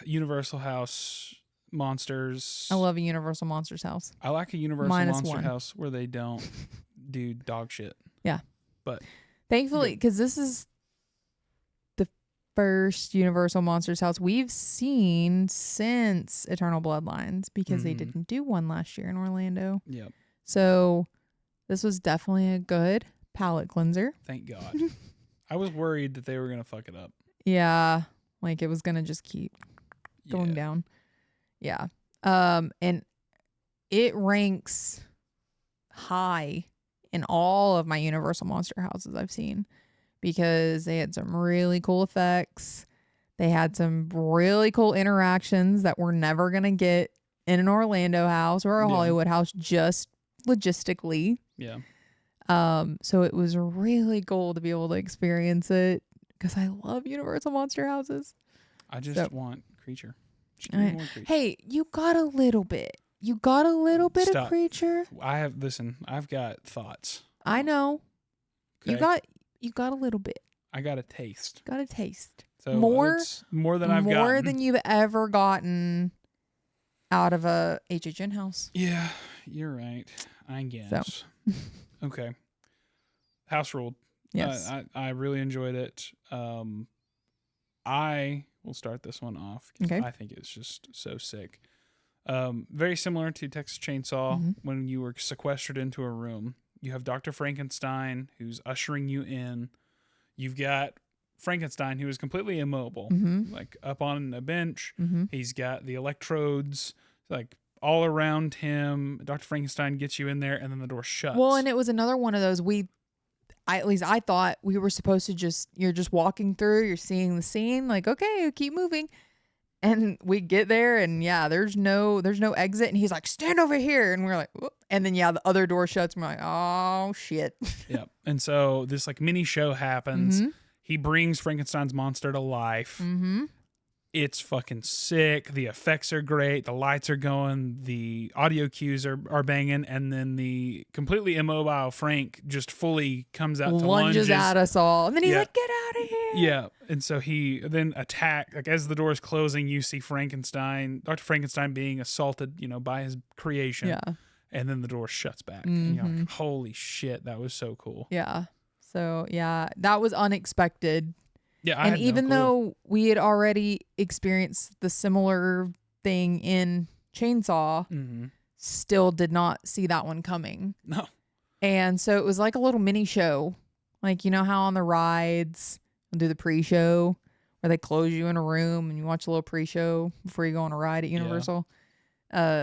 Universal House Monsters. I love a Universal Monsters house. I like a Universal Monster house where they don't do dog shit. Yeah. But thankfully, because this is the first Universal Monsters house we've seen since Eternal Bloodlines, because they didn't do one last year in Orlando. Yep. So this was definitely a good palate cleanser. Thank God. I was worried that they were going to fuck it up. Yeah. Like it was going to just keep going down. Yeah. And it ranks high in all of my Universal Monster houses I've seen, because they had some really cool effects. They had some really cool interactions that we're never going to get in an Orlando house or a Hollywood house, just logistically. Yeah. So it was really cool to be able to experience it, because I love Universal Monster houses. I just want creature. Hey, you got a little bit. You got a little bit of creature. I've got thoughts. I know. Okay. You got a little bit. I got a taste. Got a taste. So more than I've gotten. More than you've ever gotten out of a HHN house. Yeah, you're right. I guess. Okay. House ruled. Yes. I really enjoyed it. I will start this one off because Okay. I think it's just so sick. Very similar to Texas Chainsaw, Mm-hmm. when you were sequestered into a room. You have Dr. Frankenstein who's ushering you in. You've got Frankenstein who is completely immobile, Mm-hmm. like up on a bench. Mm-hmm. He's got the electrodes like all around him. Dr. Frankenstein gets you in there, and then the door shuts. Well, and it was another one of those at least I thought we were supposed to you're just walking through, you're seeing the scene, like, okay, keep moving. And we get there and yeah, there's no exit. And he's like, stand over here. And we're like, whoop. And then yeah, the other door shuts. And we're like, oh shit. Yeah. And so this like mini show happens. Mm-hmm. He brings Frankenstein's monster to life. Mm-hmm. It's fucking sick. The effects are great. The lights are going. The audio cues are banging. And then the completely immobile Frank just fully comes out to lunges at us all. And then he's Yeah. like, get out of here. Yeah. And so he then like as the door is closing, you see Dr. Frankenstein being assaulted, by his creation. Yeah. And then the door shuts back. And you're Mm-hmm. like, holy shit, that was so cool. Yeah. So yeah, that was unexpected. Yeah. I And had no even clue. though we had already experienced the similar thing in Chainsaw, Mm-hmm. still did not see that one coming. No. And so it was like a little mini show. Like, you know how on the rides, they'll do the pre-show where they close you in a room and you watch a little pre-show before you go on a ride at Universal.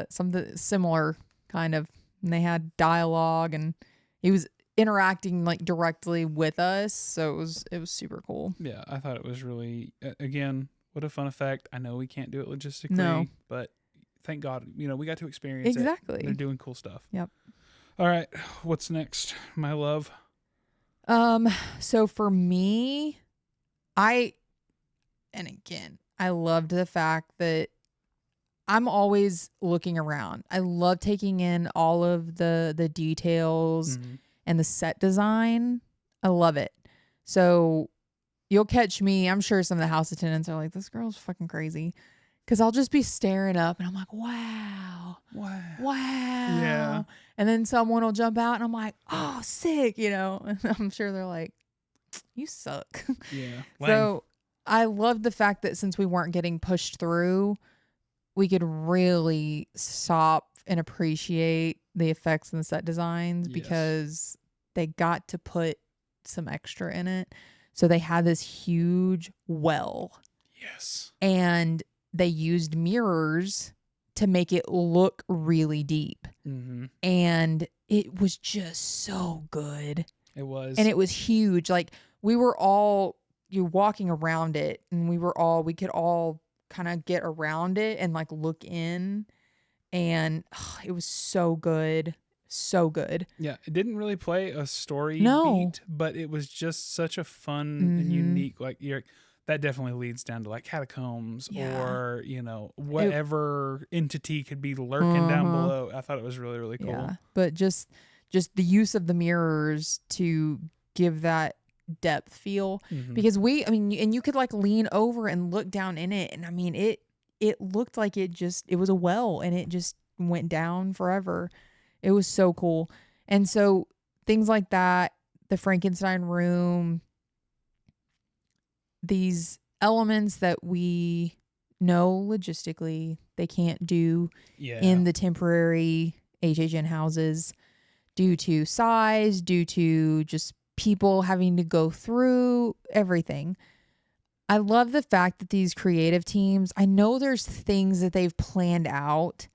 Something similar kind of. And they had dialogue and he was interacting like directly with us, so it was super cool. Yeah, I thought it was really again, what a fun effect. I know we can't do it logistically, No. but thank God, we got to experience it. Exactly. They're doing cool stuff. Yep. All right, what's next, my love? So for me, I loved the fact that I'm always looking around. I love taking in all of the details Mm-hmm. and the set design. I love it. So you'll catch me. I'm sure some of the house attendants are like, this girl's fucking crazy. Because I'll just be staring up and I'm like, wow. Wow. Yeah. And then someone will jump out and I'm like, oh, sick. And I'm sure they're like, you suck. Yeah. So I love the fact that since we weren't getting pushed through, we could really stop and appreciate the effects and the set designs because they got to put some extra in it. So they had this huge well. Yes. And they used mirrors to make it look really deep. Mm-hmm. And it was just so good. It was. And it was huge. Like you're walking around it and we could all kind of get around it and like look in. And it was so good. So good. Yeah, it didn't really play a story beat, but it was just such a fun and unique, that definitely leads down to like catacombs or, whatever entity could be lurking down below. I thought it was really, really cool. Yeah, but just the use of the mirrors to give that depth feel because and you could like lean over and look down in it. And I mean, it looked like it was a well and it just went down forever. It was so cool. And so things like that, the Frankenstein room, these elements that we know logistically they can't do in the temporary HHN houses due to size, due to just people having to go through everything. I love the fact that these creative teams, I know there's things that they've planned out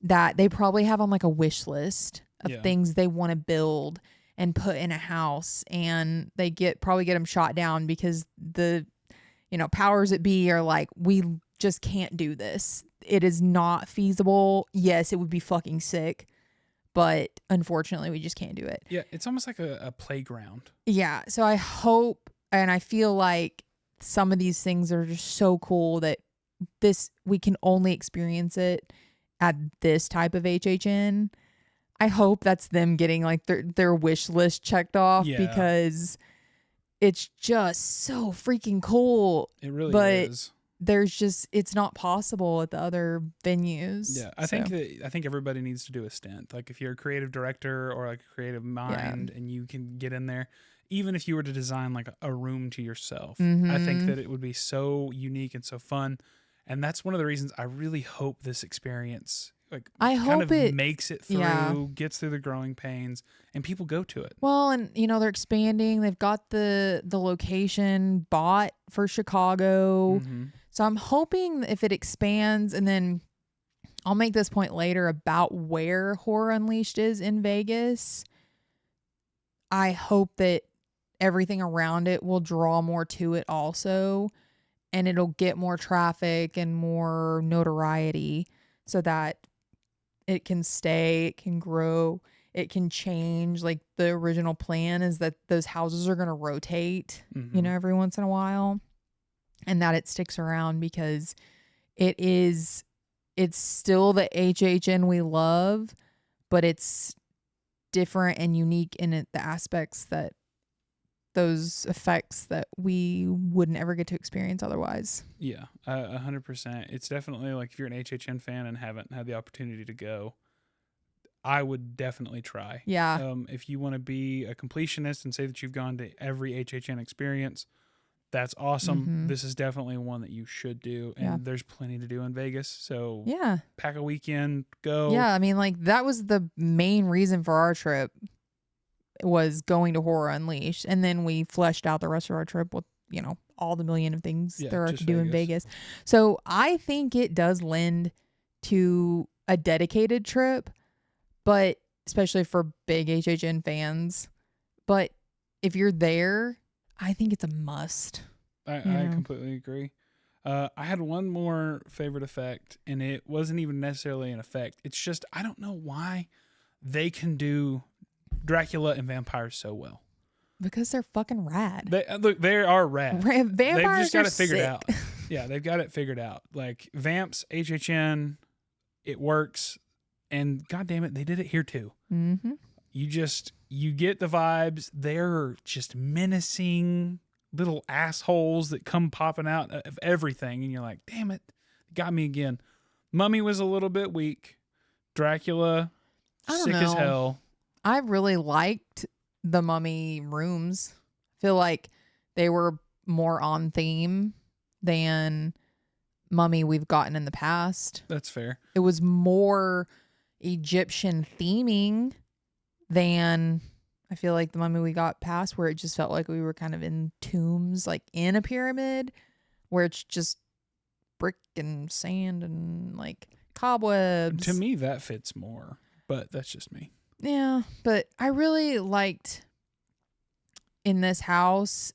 that they probably have on like a wish list of things they want to build and put in a house, and they probably get them shot down because the powers that be are like, we just can't do this. It is not feasible. Yes, it would be fucking sick, but unfortunately we just can't do it. Yeah, it's almost like a playground. Yeah, so I hope and I feel like some of these things are just so cool that we can only experience it at this type of HHN. I hope that's them getting like their wish list checked off because it's just so freaking cool. It really is. there's just, it's not possible at the other venues. Yeah, So I think everybody needs to do a stint. Like if you're a creative director or like a creative yeah. mind and you can get in there, even if you were to design like a room to yourself, I think Mm-hmm. that it would be so unique and so fun. And that's one of the reasons I really hope this experience like I kind hope of it, makes it yeah. through, gets through the growing pains, and people go to it. Well, and they're expanding. They've got the location bought for Chicago. Mm-hmm. So I'm hoping if it expands, and then I'll make this point later about where Horror Unleashed is in Vegas. I hope that everything around it will draw more to it also, and it'll get more traffic and more notoriety so that it can stay, it can grow, it can change. Like the original plan is that those houses are going to rotate, Mm-hmm. every once in a while, and that it sticks around because it is, it's still the HHN we love, but it's different and unique in it, the aspects that those effects that we wouldn't ever get to experience otherwise. Yeah, 100%. It's definitely like if you're an HHN fan and haven't had the opportunity to go, I would definitely try. Yeah. If you want to be a completionist and say that you've gone to every HHN experience, that's awesome. Mm-hmm. This is definitely one that you should do, and Yeah. there's plenty to do in Vegas. So Yeah. pack a weekend, go. Yeah. I mean, like, that was the main reason for our trip, was going to Horror Unleashed. And then we fleshed out the rest of our trip with, all the million of things Yeah, there are to just do in Vegas. Vegas. So I think it does lend to a dedicated trip, but especially for big HHN fans. But if you're there, I think it's a must. I completely agree. I had one more favorite effect, and it wasn't even necessarily an effect. It's just I don't know why they can do Dracula and vampires so well. Because they're fucking rad. Look, they are rad. They've Vampires just got are it figured sick. out. Yeah, they've got it figured out. Like Vamps, HHN, it works, and God damn it, they did it here too. Mm-hmm. You get the vibes. They're just menacing little assholes that come popping out of everything, and you're like, damn it, got me again. Mummy was a little bit weak. Dracula, I don't sick as know. hell. I really liked the Mummy rooms. I feel like they were more on theme than Mummy we've gotten in the past. That's fair. It was more Egyptian theming than, I feel like, the Mummy we got past, where it just felt like we were kind of in tombs, like in a pyramid, where it's just brick and sand and like cobwebs. To me, that fits more, but that's just me. Yeah, but I really liked in this house,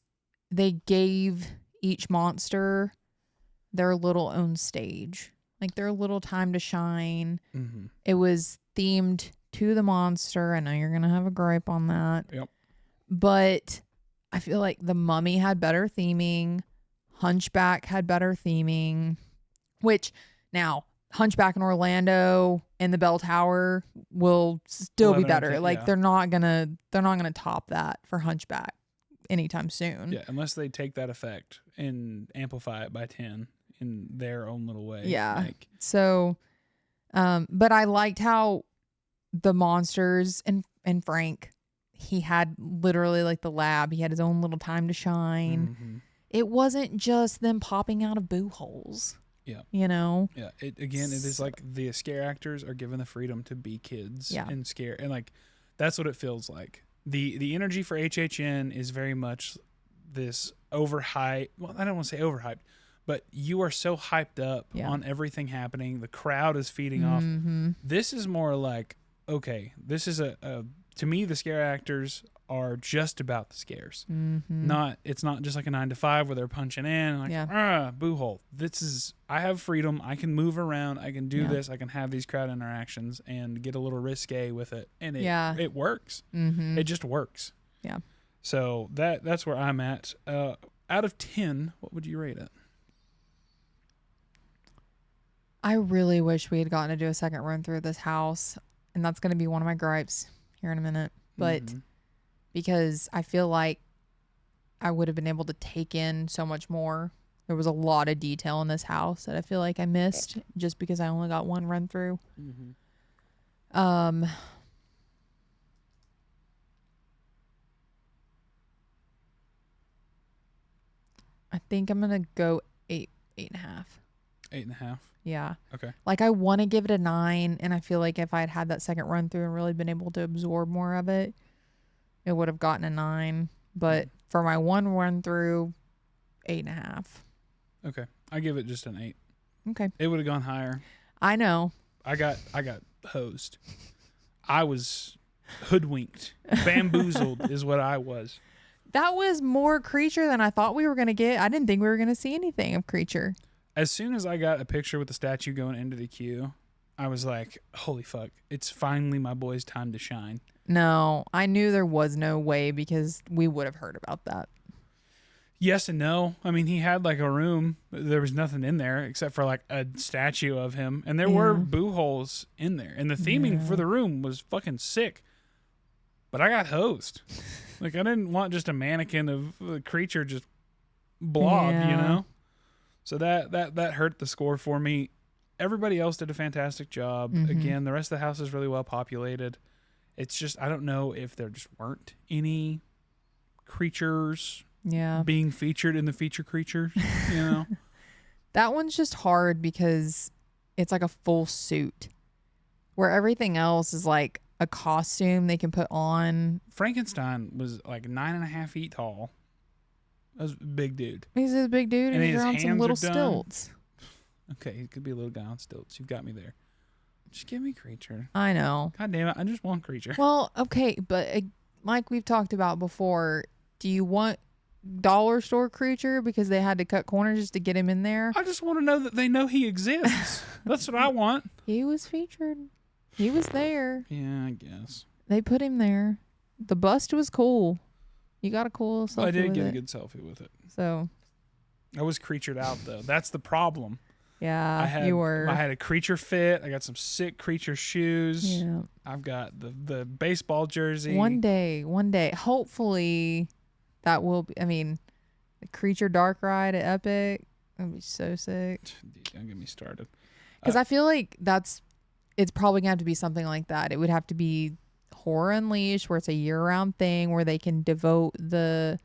they gave each monster their little own stage, like their little time to shine. Mm-hmm. It was themed to the monster. I know you're going to have a gripe on that. Yep. But I feel like the Mummy had better theming. Hunchback had better theming, which now Hunchback in Orlando and the Bell Tower will still be better. Like yeah. they're not gonna top that for Hunchback anytime soon. Yeah, unless they take that effect and amplify it by 10 in their own little way. Yeah. Like, So, but I liked how the monsters and Frank, he had literally like the lab. He had his own little time to shine. mm-hmm. It wasn't just them popping out of boo holes. Yeah. Yeah. It is like the scare actors are given the freedom to be kids and scare, and like that's what it feels like. The energy for HHN is very much this overhyped. Well, I don't want to say overhyped, but you are so hyped up on everything happening. The crowd is feeding off. This is more like, okay, this is a to me, the scare actors are just about the scares. It's not just like a 9 to 5 where they're punching in like boo hole. This is, I have freedom. I can move around. I can do this. I can have these crowd interactions and get a little risque with it, and it works. It just works. Yeah. So that's where I'm at. Out of 10, what would you rate it? I really wish we had gotten to do a second run through this house, and that's going to be one of my gripes here in a minute. But because I feel like I would have been able to take in so much more. There was a lot of detail in this house that I feel like I missed just because I only got one run through. Um, I think I'm gonna go 8.5. 8.5. Yeah. Okay. Like I want to give it a 9, and I feel like if I had had that second run through and really been able to absorb more of it, it would have gotten a 9. But for my one run through, 8.5. Okay. I give it just an 8. Okay. It would have gone higher. I know. I got hosed. I was hoodwinked. Bamboozled is what I was. That was more creature than I thought we were going to get. I didn't think we were going to see anything of creature. As soon as I got a picture with the statue going into the queue, I was like, holy fuck, it's finally my boy's time to shine. No, I knew there was no way because we would have heard about that. Yes and no. I mean, he had like a room. There was nothing in there except for like a statue of him. And there were boo holes in there. And the theming for the room was fucking sick. But I got hosed. Like, I didn't want just a mannequin of a creature just blob, you know? So that hurt the score for me. Everybody else did a fantastic job. Again, the rest of the house is really well populated. It's just, I don't know if there just weren't any creatures being featured in the feature creatures, you know? That one's just hard because it's like a full suit where everything else is like a costume they can put on. Frankenstein was like 9.5 feet tall. That was a big dude. He's a big dude and he's on some little stilts. Okay, he could be a little guy on stilts. You've got me there. Just give me creature. I know. God damn it. I just want creature. Well, okay, but like we've talked about before, do you want dollar store creature because they had to cut corners just to get him in there? I just want to know that they know he exists. That's what I want. He was featured. He was there. Yeah, I guess. They put him there. The bust was cool. You got a cool selfie. I did with get it. a good selfie with it. So I was creatured out though. That's the problem. Yeah, you were. I had a creature fit. I got some sick creature shoes. Yeah. I've got the baseball jersey. One day, hopefully that will be, I mean, the creature dark ride at Epic. That'd be so sick. Don't get me started. Because I feel like it's probably going to have to be something like that. It would have to be Horror Unleashed, where it's a year-round thing where they can devote the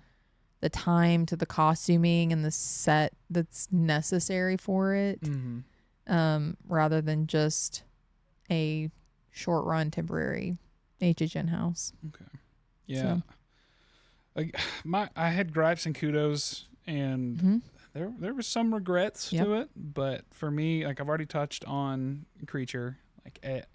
time to the costuming and the set that's necessary for it, rather than just a short-run temporary HHN house. Okay. Yeah. So. I had gripes and kudos, and there was some regrets to it, but for me, like I've already touched on creature, like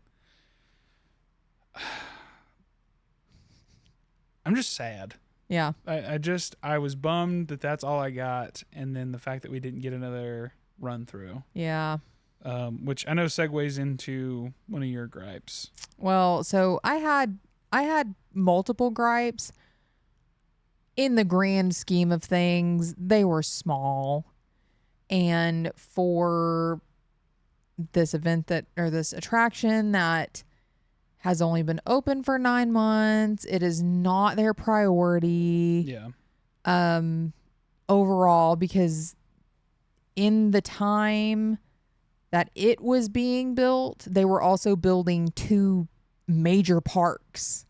I'm just sad. Yeah. I was bummed that that's all I got, and then the fact that we didn't get another run through. Yeah. Which I know segues into one of your gripes. Well, so I had multiple gripes. In the grand scheme of things, they were small. And for this event this attraction that has only been open for 9 months, it is not their priority. Yeah. Overall, because in the time that it was being built, they were also building 2 major parks.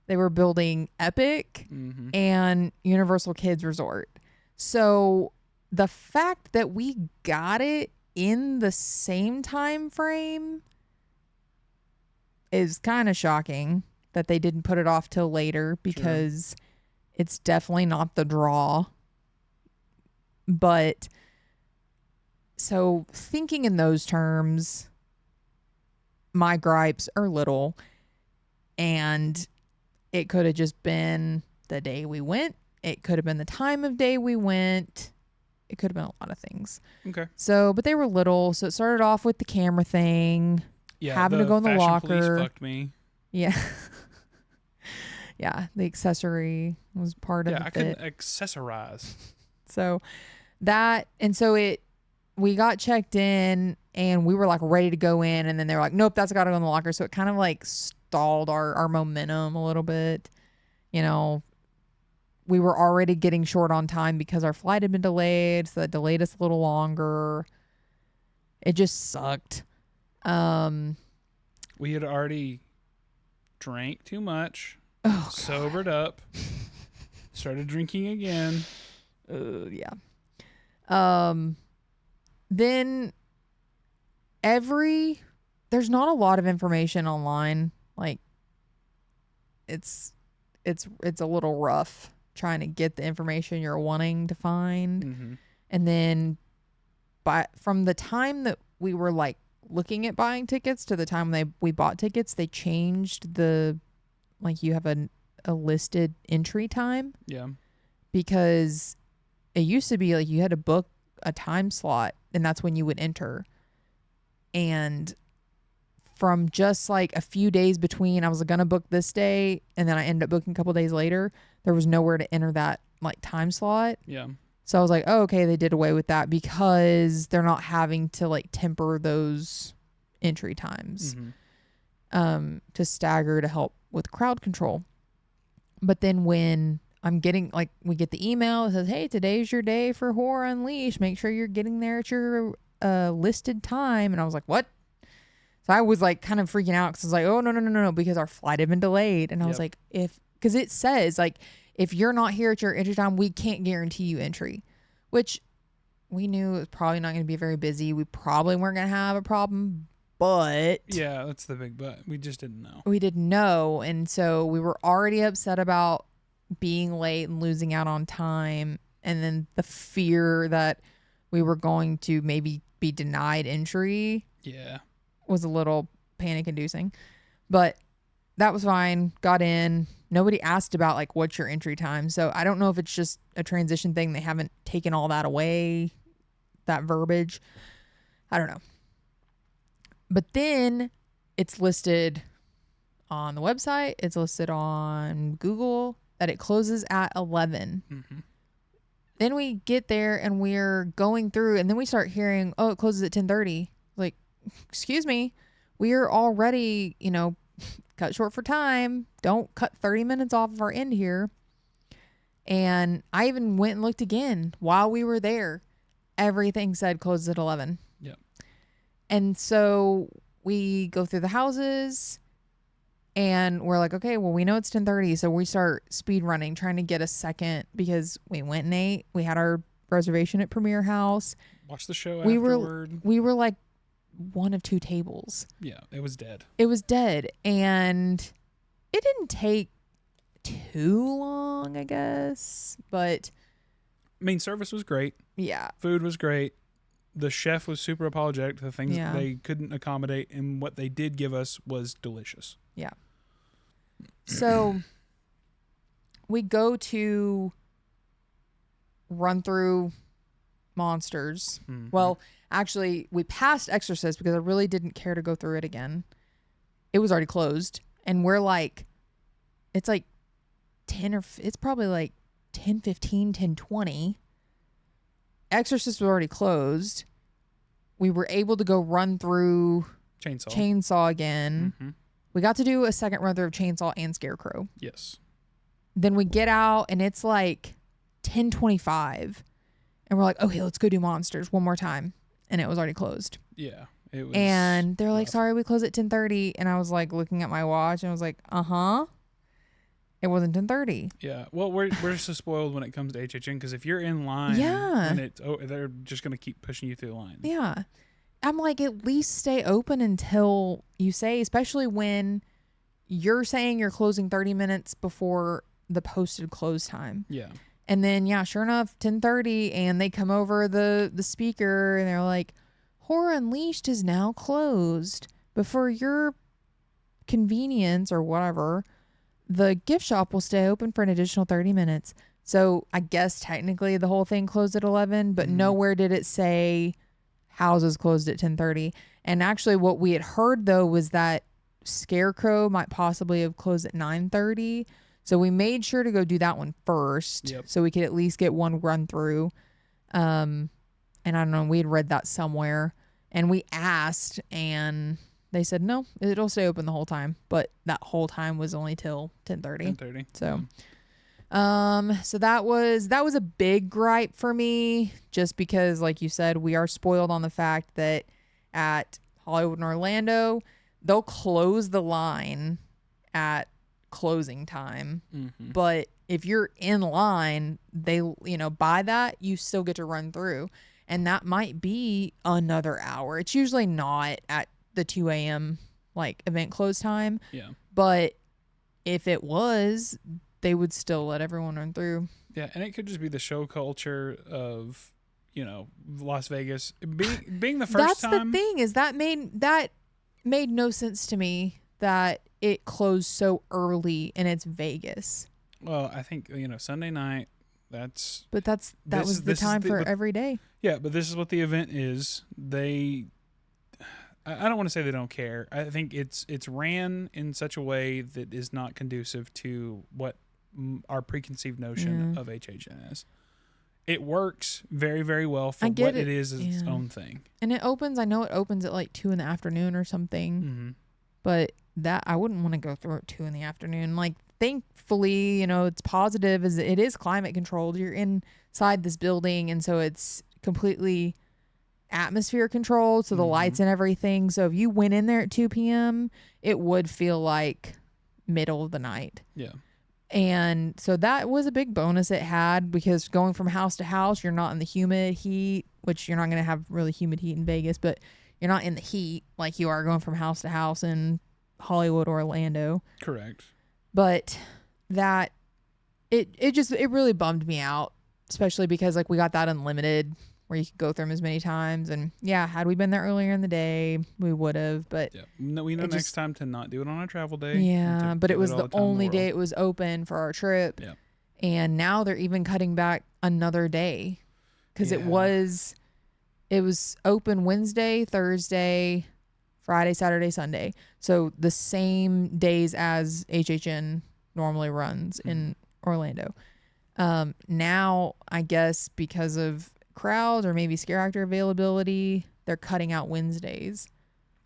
They were building Epic and Universal Kids Resort. So the fact that we got it in the same time frame is kind of shocking that they didn't put it off till later, because it's definitely not the draw. But so thinking in those terms, my gripes are little, and it could have just been the day we went. It could have been the time of day we went. It could have been a lot of things. Okay. So, but they were little. So it started off with the camera thing. Yeah. Having to go in the locker. Police fucked me. Yeah. Yeah. The accessory was part of it. Yeah, I couldn't accessorize. So we got checked in and we were like ready to go in, and then they were like, nope, that's got to go in the locker. So it kind of like stalled our momentum a little bit. You know, we were already getting short on time because our flight had been delayed, so that delayed us a little longer. It just sucked. We had already drank too much, Oh, sobered up, started drinking again. yeah. Then there's not a lot of information online. Like it's a little rough trying to get the information you're wanting to find. Mm-hmm. And then from the time that we were like looking at buying tickets to the time we bought tickets, they changed you have a listed entry time. Yeah. Because it used to be like you had to book a time slot and that's when you would enter. And from just like a few days between, I was going to book this day and then I ended up booking a couple days later, there was nowhere to enter that like time slot. Yeah. So I was like, oh, okay, they did away with that because they're not having to like temper those entry times to stagger to help with crowd control. But then when I'm getting like, we get the email that says, hey, today's your day for Horror Unleashed. Make sure you're getting there at your listed time. And I was like, what? So I was like kind of freaking out because I was like, oh, no, because our flight had been delayed. And I was like, because it says like, if you're not here at your entry time, we can't guarantee you entry, which we knew it was probably not going to be very busy. We probably weren't going to have a problem, but. Yeah, that's the big but. We just didn't know. We didn't know. And so we were already upset about being late and losing out on time. And then the fear that we were going to maybe be denied entry. Yeah. Was a little panic inducing, but that was fine. Got in. Nobody asked about like what's your entry time. So I don't know if it's just a transition thing. They haven't taken all that away, that verbiage. I don't know. But then it's listed on the website. It's listed on Google that it closes at 11. Mm-hmm. Then we get there and we're going through and then we start hearing, oh, it closes at 10:30. Like, excuse me, we are already, cut short for time. Don't cut 30 minutes off of our end here. And I even went and looked again while we were there. Everything said closes at 11. Yep. And so we go through the houses and we're like, okay, well, we know it's 10:30. So we start speed running, trying to get a second because we went and ate. We had our reservation at Premier House. Watch the show afterward. We were like one of two tables. Yeah, it was dead. It was dead. And it didn't take too long, I guess. But I mean, service was great. Yeah. Food was great. The chef was super apologetic to the things Yeah. they couldn't accommodate, and what they did give us was delicious. Yeah. So we go to run through monsters. Mm-hmm. Well, actually, we passed Exorcist because I really didn't care to go through it again. It was already closed. And we're like, it's like 10 or it's probably like 10:15, 10:20. Exorcist was already closed. We were able to go run through Chainsaw again. Mm-hmm. We got to do a second run through of Chainsaw and Scarecrow. Yes. Then we get out and it's like 10:25. And we're like, okay, let's go do monsters one more time. And it was already closed. Yeah. It was. And they're like, rough. sorry, we close at 10:30. And I was like looking at my watch and I was like, uh-huh. It wasn't 10:30. Yeah. Well, we're so spoiled when it comes to HHN because if you're in line, Yeah. and they're just gonna keep pushing you through the line. Yeah. I'm like, at least stay open until you say, especially when you're saying you're closing 30 minutes before the posted close time. Yeah. And then, yeah, sure enough, 10:30, and they come over the speaker and they're like, Horror Unleashed is now closed. But for your convenience or whatever, the gift shop will stay open for an additional 30 minutes. So I guess technically the whole thing closed at 11, but nowhere did it say houses closed at 10:30. And actually what we had heard, though, was that Scarecrow might possibly have closed at 9:30. So we made sure to go do that one first. Yep. So we could at least get one run through. And I don't know, we had read that somewhere. And we asked, and they said, no, it'll stay open the whole time. But that whole time was only till 10:30. 10:30. So, So that was a big gripe for me, just because, like you said, we are spoiled on the fact that at Hollywood and Orlando, they'll close the line at closing time. Mm-hmm. But if you're in line, they, by that, you still get to run through. And that might be another hour. It's usually not at the 2 a.m. like event close time. Yeah. But if it was, they would still let everyone run through. Yeah, and it could just be the show culture of, Las Vegas being the first time. That's the thing, is that made no sense to me, that it closed so early and it's Vegas. Well, I think, Sunday night, that was the time for every day. Yeah, but this is what the event is. I don't want to say they don't care. I think it's ran in such a way that is not conducive to what our preconceived notion of HHN is. It works very, very well for what it is as its own thing. And I know it opens at like 2 in the afternoon or something. Mm-hmm. But that, I wouldn't want to go through at 2 in the afternoon. Like, thankfully, it's positive, as it is climate controlled. You're inside this building, and so it's completely atmosphere controlled, so the lights and everything. So if you went in there at 2 p.m., it would feel like middle of the night. Yeah. And so that was a big bonus it had, because going from house to house, you're not in the humid heat, which you're not going to have really humid heat in Vegas, but you're not in the heat like you are going from house to house in Hollywood or Orlando. Correct. But that, it really bummed me out, especially because like we got that unlimited where you could go through them as many times. And yeah, had we been there earlier in the day, we would have. But yeah, no, we know next time to not do it on a travel day. Yeah, but it was the only day it was open for our trip. Yeah. And now they're even cutting back another day, because it was open Wednesday, Thursday, Friday, Saturday, Sunday. So the same days as HHN normally runs in Orlando. Now, I guess because of crowds or maybe scare actor availability, they're cutting out Wednesdays.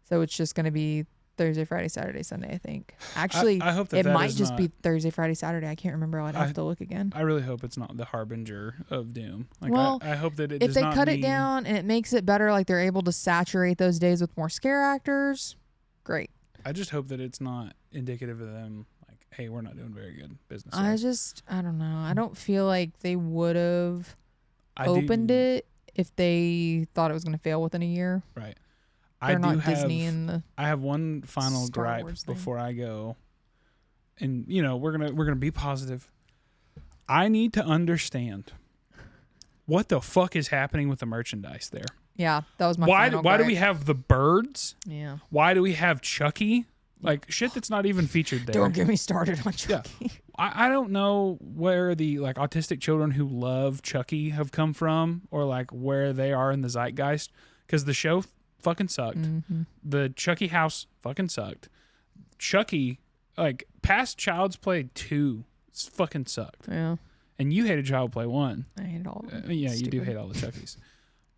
So it's just going to be Thursday, Friday, Saturday, Sunday, I think. Actually, I hope that it that might is just not, be Thursday, Friday, Saturday. I can't remember. I'd have to look again. I really hope it's not the harbinger of doom. Like, well, I hope that it if does they not cut mean, it down and it makes it better, like they're able to saturate those days with more scare actors, great. I just hope that it's not indicative of them, like, hey, we're not doing very good business. I don't know. I don't feel like they would have opened it if they thought it was going to fail within a year. Right. They're not Disney in the I have one final Star gripe Wars thing. before I go, and we're gonna be positive. I need to understand what the fuck is happening with the merchandise there. Yeah, that was my why final do gripe. we have the birds? Yeah. Why do we have Chucky? Like shit that's not even featured there. Don't get me started on Chucky. Yeah. I don't know where the like autistic children who love Chucky have come from, or like where they are in the zeitgeist, because the show fucking sucked. Mm-hmm. The Chucky house fucking sucked. Chucky, like past Child's Play 2 fucking sucked. Yeah. And you hated Child's Play 1. I hate all of them. Yeah, Stupid. you do hate all the Chuckies.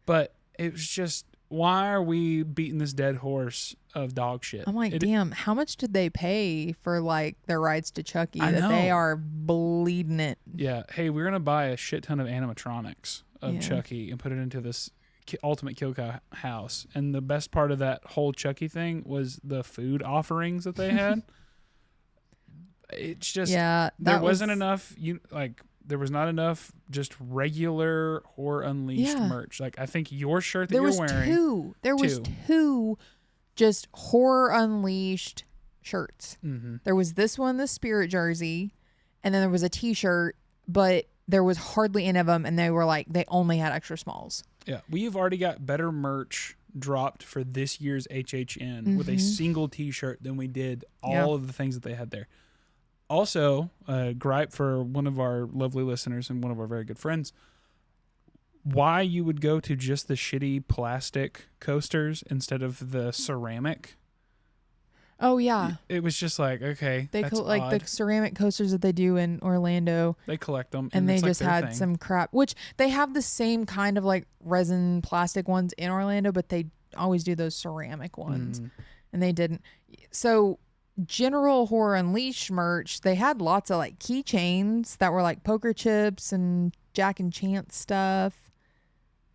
But it was just, why are we beating this dead horse of dog shit? I'm like, damn, how much did they pay for like their rights to Chucky I that know. they are bleeding it? Yeah. Hey, we're going to buy a shit ton of animatronics of Yeah. Chucky and put it into this ultimate kill cow house. And the best part of that whole Chucky thing was the food offerings that they had. It's just, there wasn't enough, there was not enough just regular Horror Unleashed merch. Like, I think your shirt that you're wearing. There was two just Horror Unleashed shirts. Mm-hmm. There was this one, the Spirit jersey, and then there was a t-shirt, but there was hardly any of them, and they were like, they only had extra smalls. Yeah, we've already got better merch dropped for this year's HHN with a single t-shirt than we did all of the things that they had there. Also, gripe for one of our lovely listeners and one of our very good friends, why you would go to just the shitty plastic coasters instead of the ceramic. Oh, yeah. It was just like, okay, They that's like odd. the ceramic coasters that they do in Orlando. They collect them. And they it's like just their had thing. some crap, which they have the same kind of like resin plastic ones in Orlando, but they always do those ceramic ones. And they didn't. So general Horror Unleashed merch, they had lots of like keychains that were like poker chips and Jack and Chance stuff,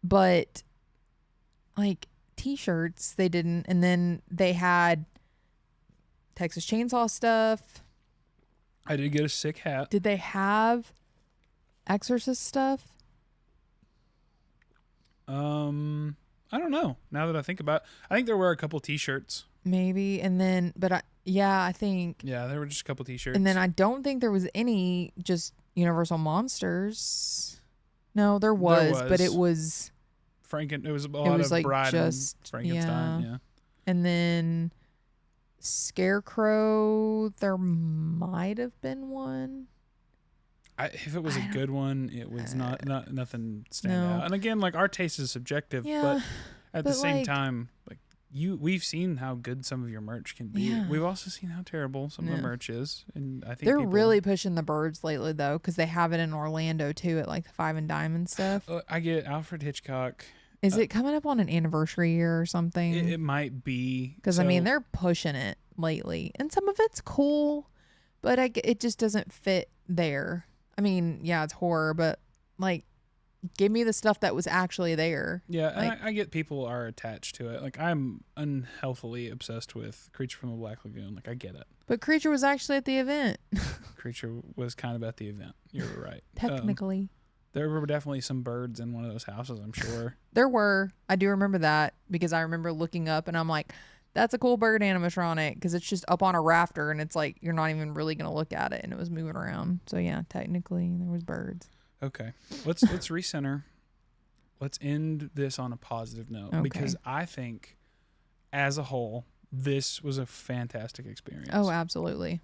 but like t-shirts they didn't. And then they had Texas Chainsaw stuff. I did get a sick hat. Did they have Exorcist stuff? I don't know. Now that I think about it, I think there were a couple t-shirts. Maybe. And then, but I think. Yeah, there were just a couple t-shirts. And then I don't think there was any just Universal Monsters. No, there was. But it was. It was a lot of like Bride just, and Frankenstein. Yeah. And then Scarecrow, there might have been one. If it was a good one, it was not nothing stand No. out. And again, like our taste is subjective, but at the same time, like we've seen how good some of your merch can be. Yeah. We've also seen how terrible some of the merch is, and I think they're really pushing the birds lately though, because they have it in Orlando too at like the Five and Dime and stuff. I get Alfred Hitchcock. Is it coming up on an anniversary year or something? It might be, because I mean they're pushing it lately, and some of it's cool, but it just doesn't fit there. I mean, yeah, it's horror, but like, give me the stuff that was actually there. Yeah, like, and I get people are attached to it. Like I'm unhealthily obsessed with Creature from the Black Lagoon. Like I get it. But Creature was actually at the event. Creature was kind of at the event. You're right. Technically. There were definitely some birds in one of those houses, I'm sure. There were. I do remember that because I remember looking up and I'm like, that's a cool bird animatronic, because it's just up on a rafter and it's like you're not even really going to look at it, and it was moving around. So yeah, technically there was birds. Okay. Let's recenter. Let's end this on a positive note, because I think as a whole this was a fantastic experience. Oh, absolutely.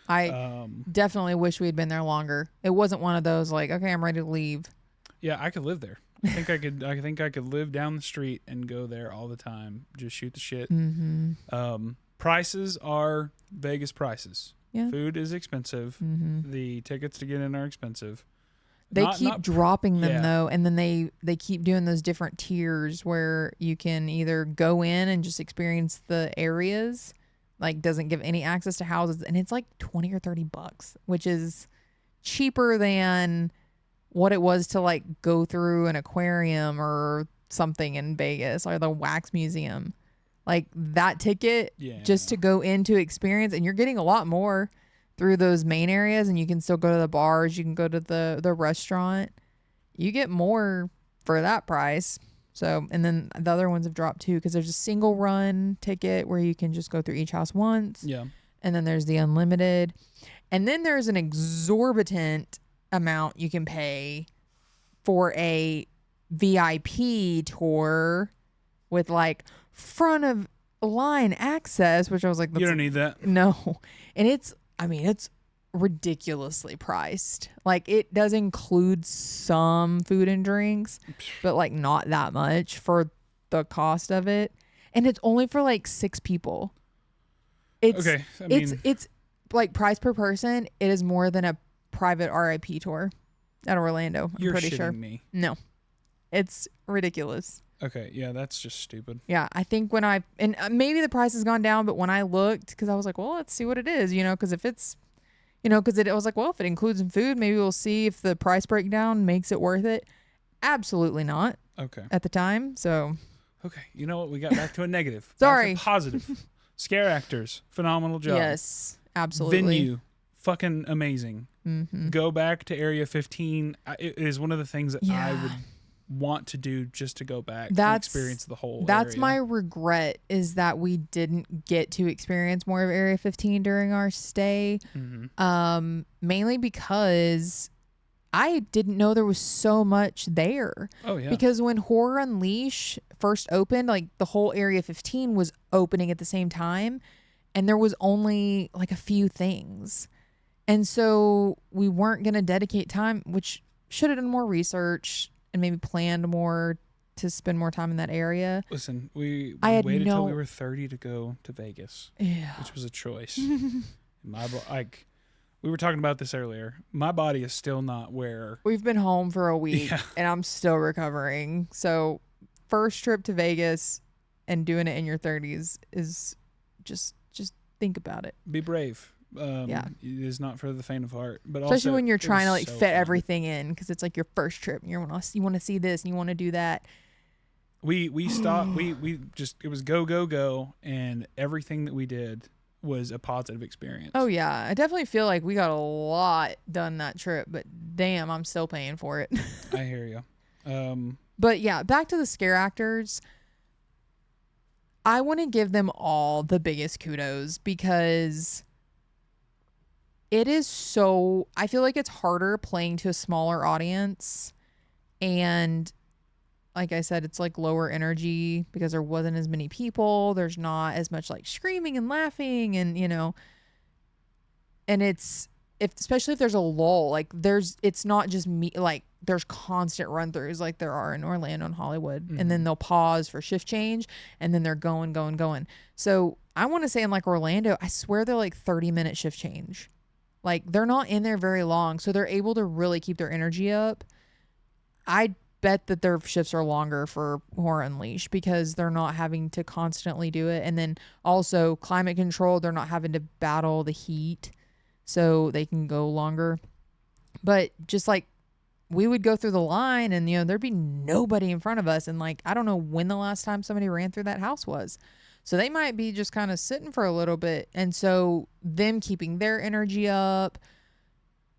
I definitely wish we had been there longer. It wasn't one of those like, okay, I'm ready to leave. Yeah, I could live there. I think I could live down the street and go there all the time. Just shoot the shit. Mm-hmm. Prices are Vegas prices. Yeah. Food is expensive. Mm-hmm. The tickets to get in are expensive. They keep dropping them though, and then they keep doing those different tiers where you can either go in and just experience the areas, like doesn't give any access to houses, and it's like $20 or $30, which is cheaper than what it was to like go through an aquarium or something in Vegas or the wax museum. Like that ticket just to go into experience, and you're getting a lot more through those main areas, and you can still go to the bars, you can go to the restaurant. You get more for that price. So, and then the other ones have dropped too, because there's a single run ticket where you can just go through each house once. Yeah. And then there's the unlimited. And then there's an exorbitant amount you can pay for a VIP tour with like front of line access, which I was like, you don't need that. No. And it's ridiculously priced. Like it does include some food and drinks, but like not that much for the cost of it. And it's only for like 6 people. It's like price per person. It is more than a private RIP tour at Orlando. I'm You're pretty shitting sure. Me. No, it's ridiculous. Okay, yeah, that's just stupid. Yeah, I think and maybe the price has gone down, but when I looked, because I was like, well, let's see what it is, because if it's, because I was like, well, if it includes some food, maybe we'll see if the price breakdown makes it worth it. Absolutely not. Okay. At the time, so. Okay, you know what? We got back to a negative. Sorry. Back to positive. Scare actors, phenomenal job. Yes, absolutely. Venue, fucking amazing. Mm-hmm. Go back to Area 15. It is one of the things that I would want to do, just to go back and experience the whole That's area. my regret, is that we didn't get to experience more of Area 15 during our stay. Mm-hmm. Mainly because I didn't know there was so much there. Oh yeah. Because when Horror Unleash first opened, like the whole Area 15 was opening at the same time, and there was only like a few things. And so we weren't going to dedicate time, which should have done more research and maybe planned more to spend more time in that area. Listen, we waited until we were 30 to go to Vegas, which was a choice. We were talking about this earlier. My body is still not where... We've been home for a week, and I'm still recovering. So first trip to Vegas and doing it in your 30s is just think about it. Be brave. Yeah. It is not for the faint of heart, but Especially also when you're it was trying to like so fit fun. everything in, because it's like your first trip and you want to see this and you want to do that. We stopped. We just it was go go go, and everything that we did was a positive experience. Oh yeah, I definitely feel like we got a lot done that trip, but damn, I'm still paying for it. I hear you. But yeah, back to the scare actors. I want to give them all the biggest kudos because it is so, I feel like it's harder playing to a smaller audience, and like I said, it's like lower energy because there wasn't as many people, there's not as much like screaming and laughing, and and it's, if especially if there's a lull, like it's not just me, like there's constant run throughs like there are in Orlando and Hollywood, and then they'll pause for shift change, and then they're going. So I want to say in like Orlando, I swear they're like 30-minute shift change. Like they're not in there very long, so they're able to really keep their energy up. I bet that their shifts are longer for Horror Unleashed because they're not having to constantly do it, and then also climate control, they're not having to battle the heat, so they can go longer. But just like we would go through the line and there'd be nobody in front of us, and like I don't know when the last time somebody ran through that house was. So they might be just kind of sitting for a little bit, and so them keeping their energy up,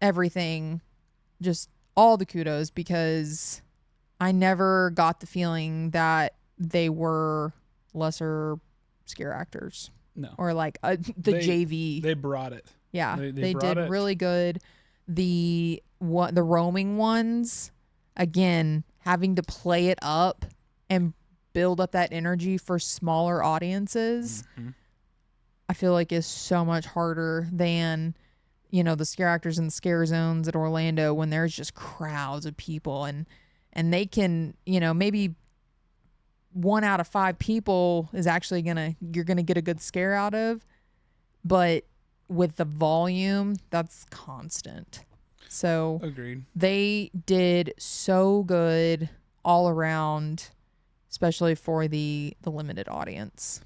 everything, just all the kudos, because I never got the feeling that they were lesser scare actors. No. Or like the JV. They brought it. Yeah, they brought did it. really good. The roaming ones, again, having to play it up and build up that energy for smaller audiences, I feel like is so much harder than the scare actors in the scare zones at Orlando, when there's just crowds of people, and they can, maybe 1 out of 5 people is actually you're gonna get a good scare out of, but with the volume, that's constant. So Agreed. They did so good all around, especially for the limited audience.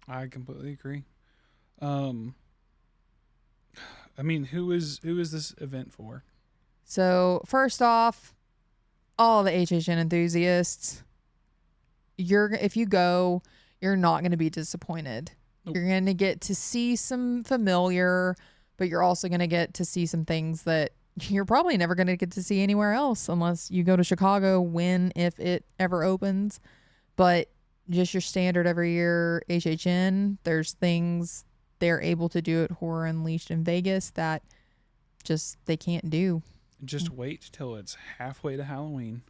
I completely agree. I mean, who is this event for? So first off, all the HHN enthusiasts, if you go, you're not going to be disappointed. Nope. You're going to get to see some familiar, but you're also going to get to see some things that you're probably never going to get to see anywhere else unless you go to Chicago if it ever opens. But just your standard every year HHN, there's things they're able to do at Horror Unleashed in Vegas that just they can't do. Just wait till it's halfway to Halloween.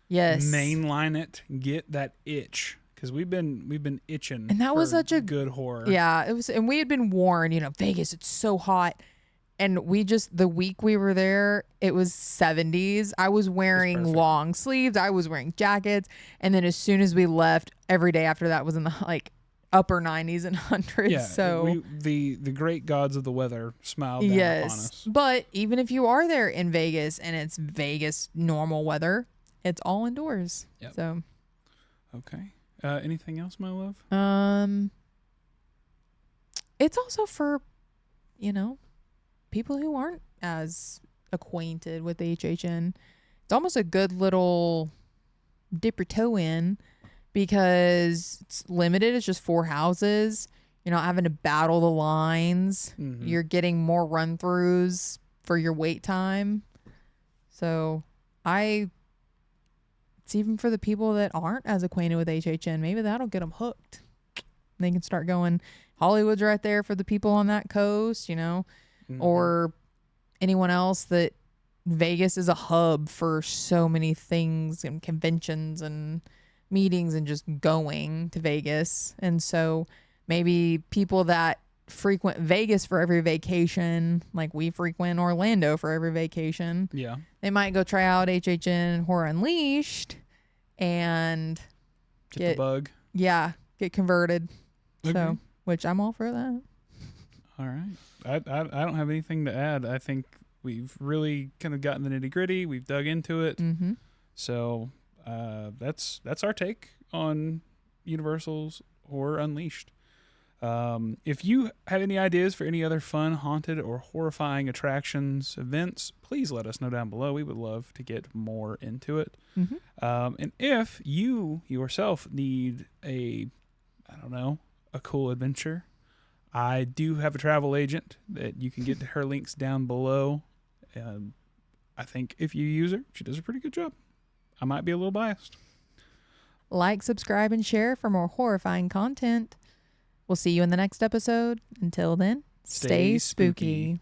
Yes. Mainline it. Get that itch. Because we've been itching. And that was such a good horror. Yeah, it was, and we had been warned, Vegas, it's so hot. And the week we were there, it was 70s. I was wearing long sleeves. I was wearing jackets. And then as soon as we left, every day after that was in the like upper 90s and 100s. Yeah, so the great gods of the weather smiled down upon us. But even if you are there in Vegas and it's Vegas normal weather, it's all indoors. Yep. So okay. Anything else, my love? It's also for, people who aren't as acquainted with HHN. It's almost a good little dip your toe in because it's limited. It's just 4 houses. You're not having to battle the lines. Mm-hmm. You're getting more run throughs for your wait time. So it's even for the people that aren't as acquainted with HHN. Maybe that'll get them hooked. They can start going. Hollywood's right there for the people on that coast, mm-hmm. or anyone else that Vegas is a hub for so many things and conventions and meetings and just going to Vegas. And so maybe people that frequent Vegas for every vacation, like we frequent Orlando for every vacation. Yeah. They might go try out HHN Horror Unleashed and get the bug. Yeah, get converted. Okay. So, which I'm all for that. All right. I don't have anything to add. I think we've really kind of gotten the nitty gritty. We've dug into it. Mm-hmm. So that's our take on Universal's Horror Unleashed. If you have any ideas for any other fun, haunted, or horrifying attractions, events, please let us know down below. We would love to get more into it. And if you yourself need I don't know, a cool adventure, I do have a travel agent that you can get her links down below. I think if you use her, she does a pretty good job. I might be a little biased. Like, subscribe, and share for more horrifying content. We'll see you in the next episode. Until then, stay spooky.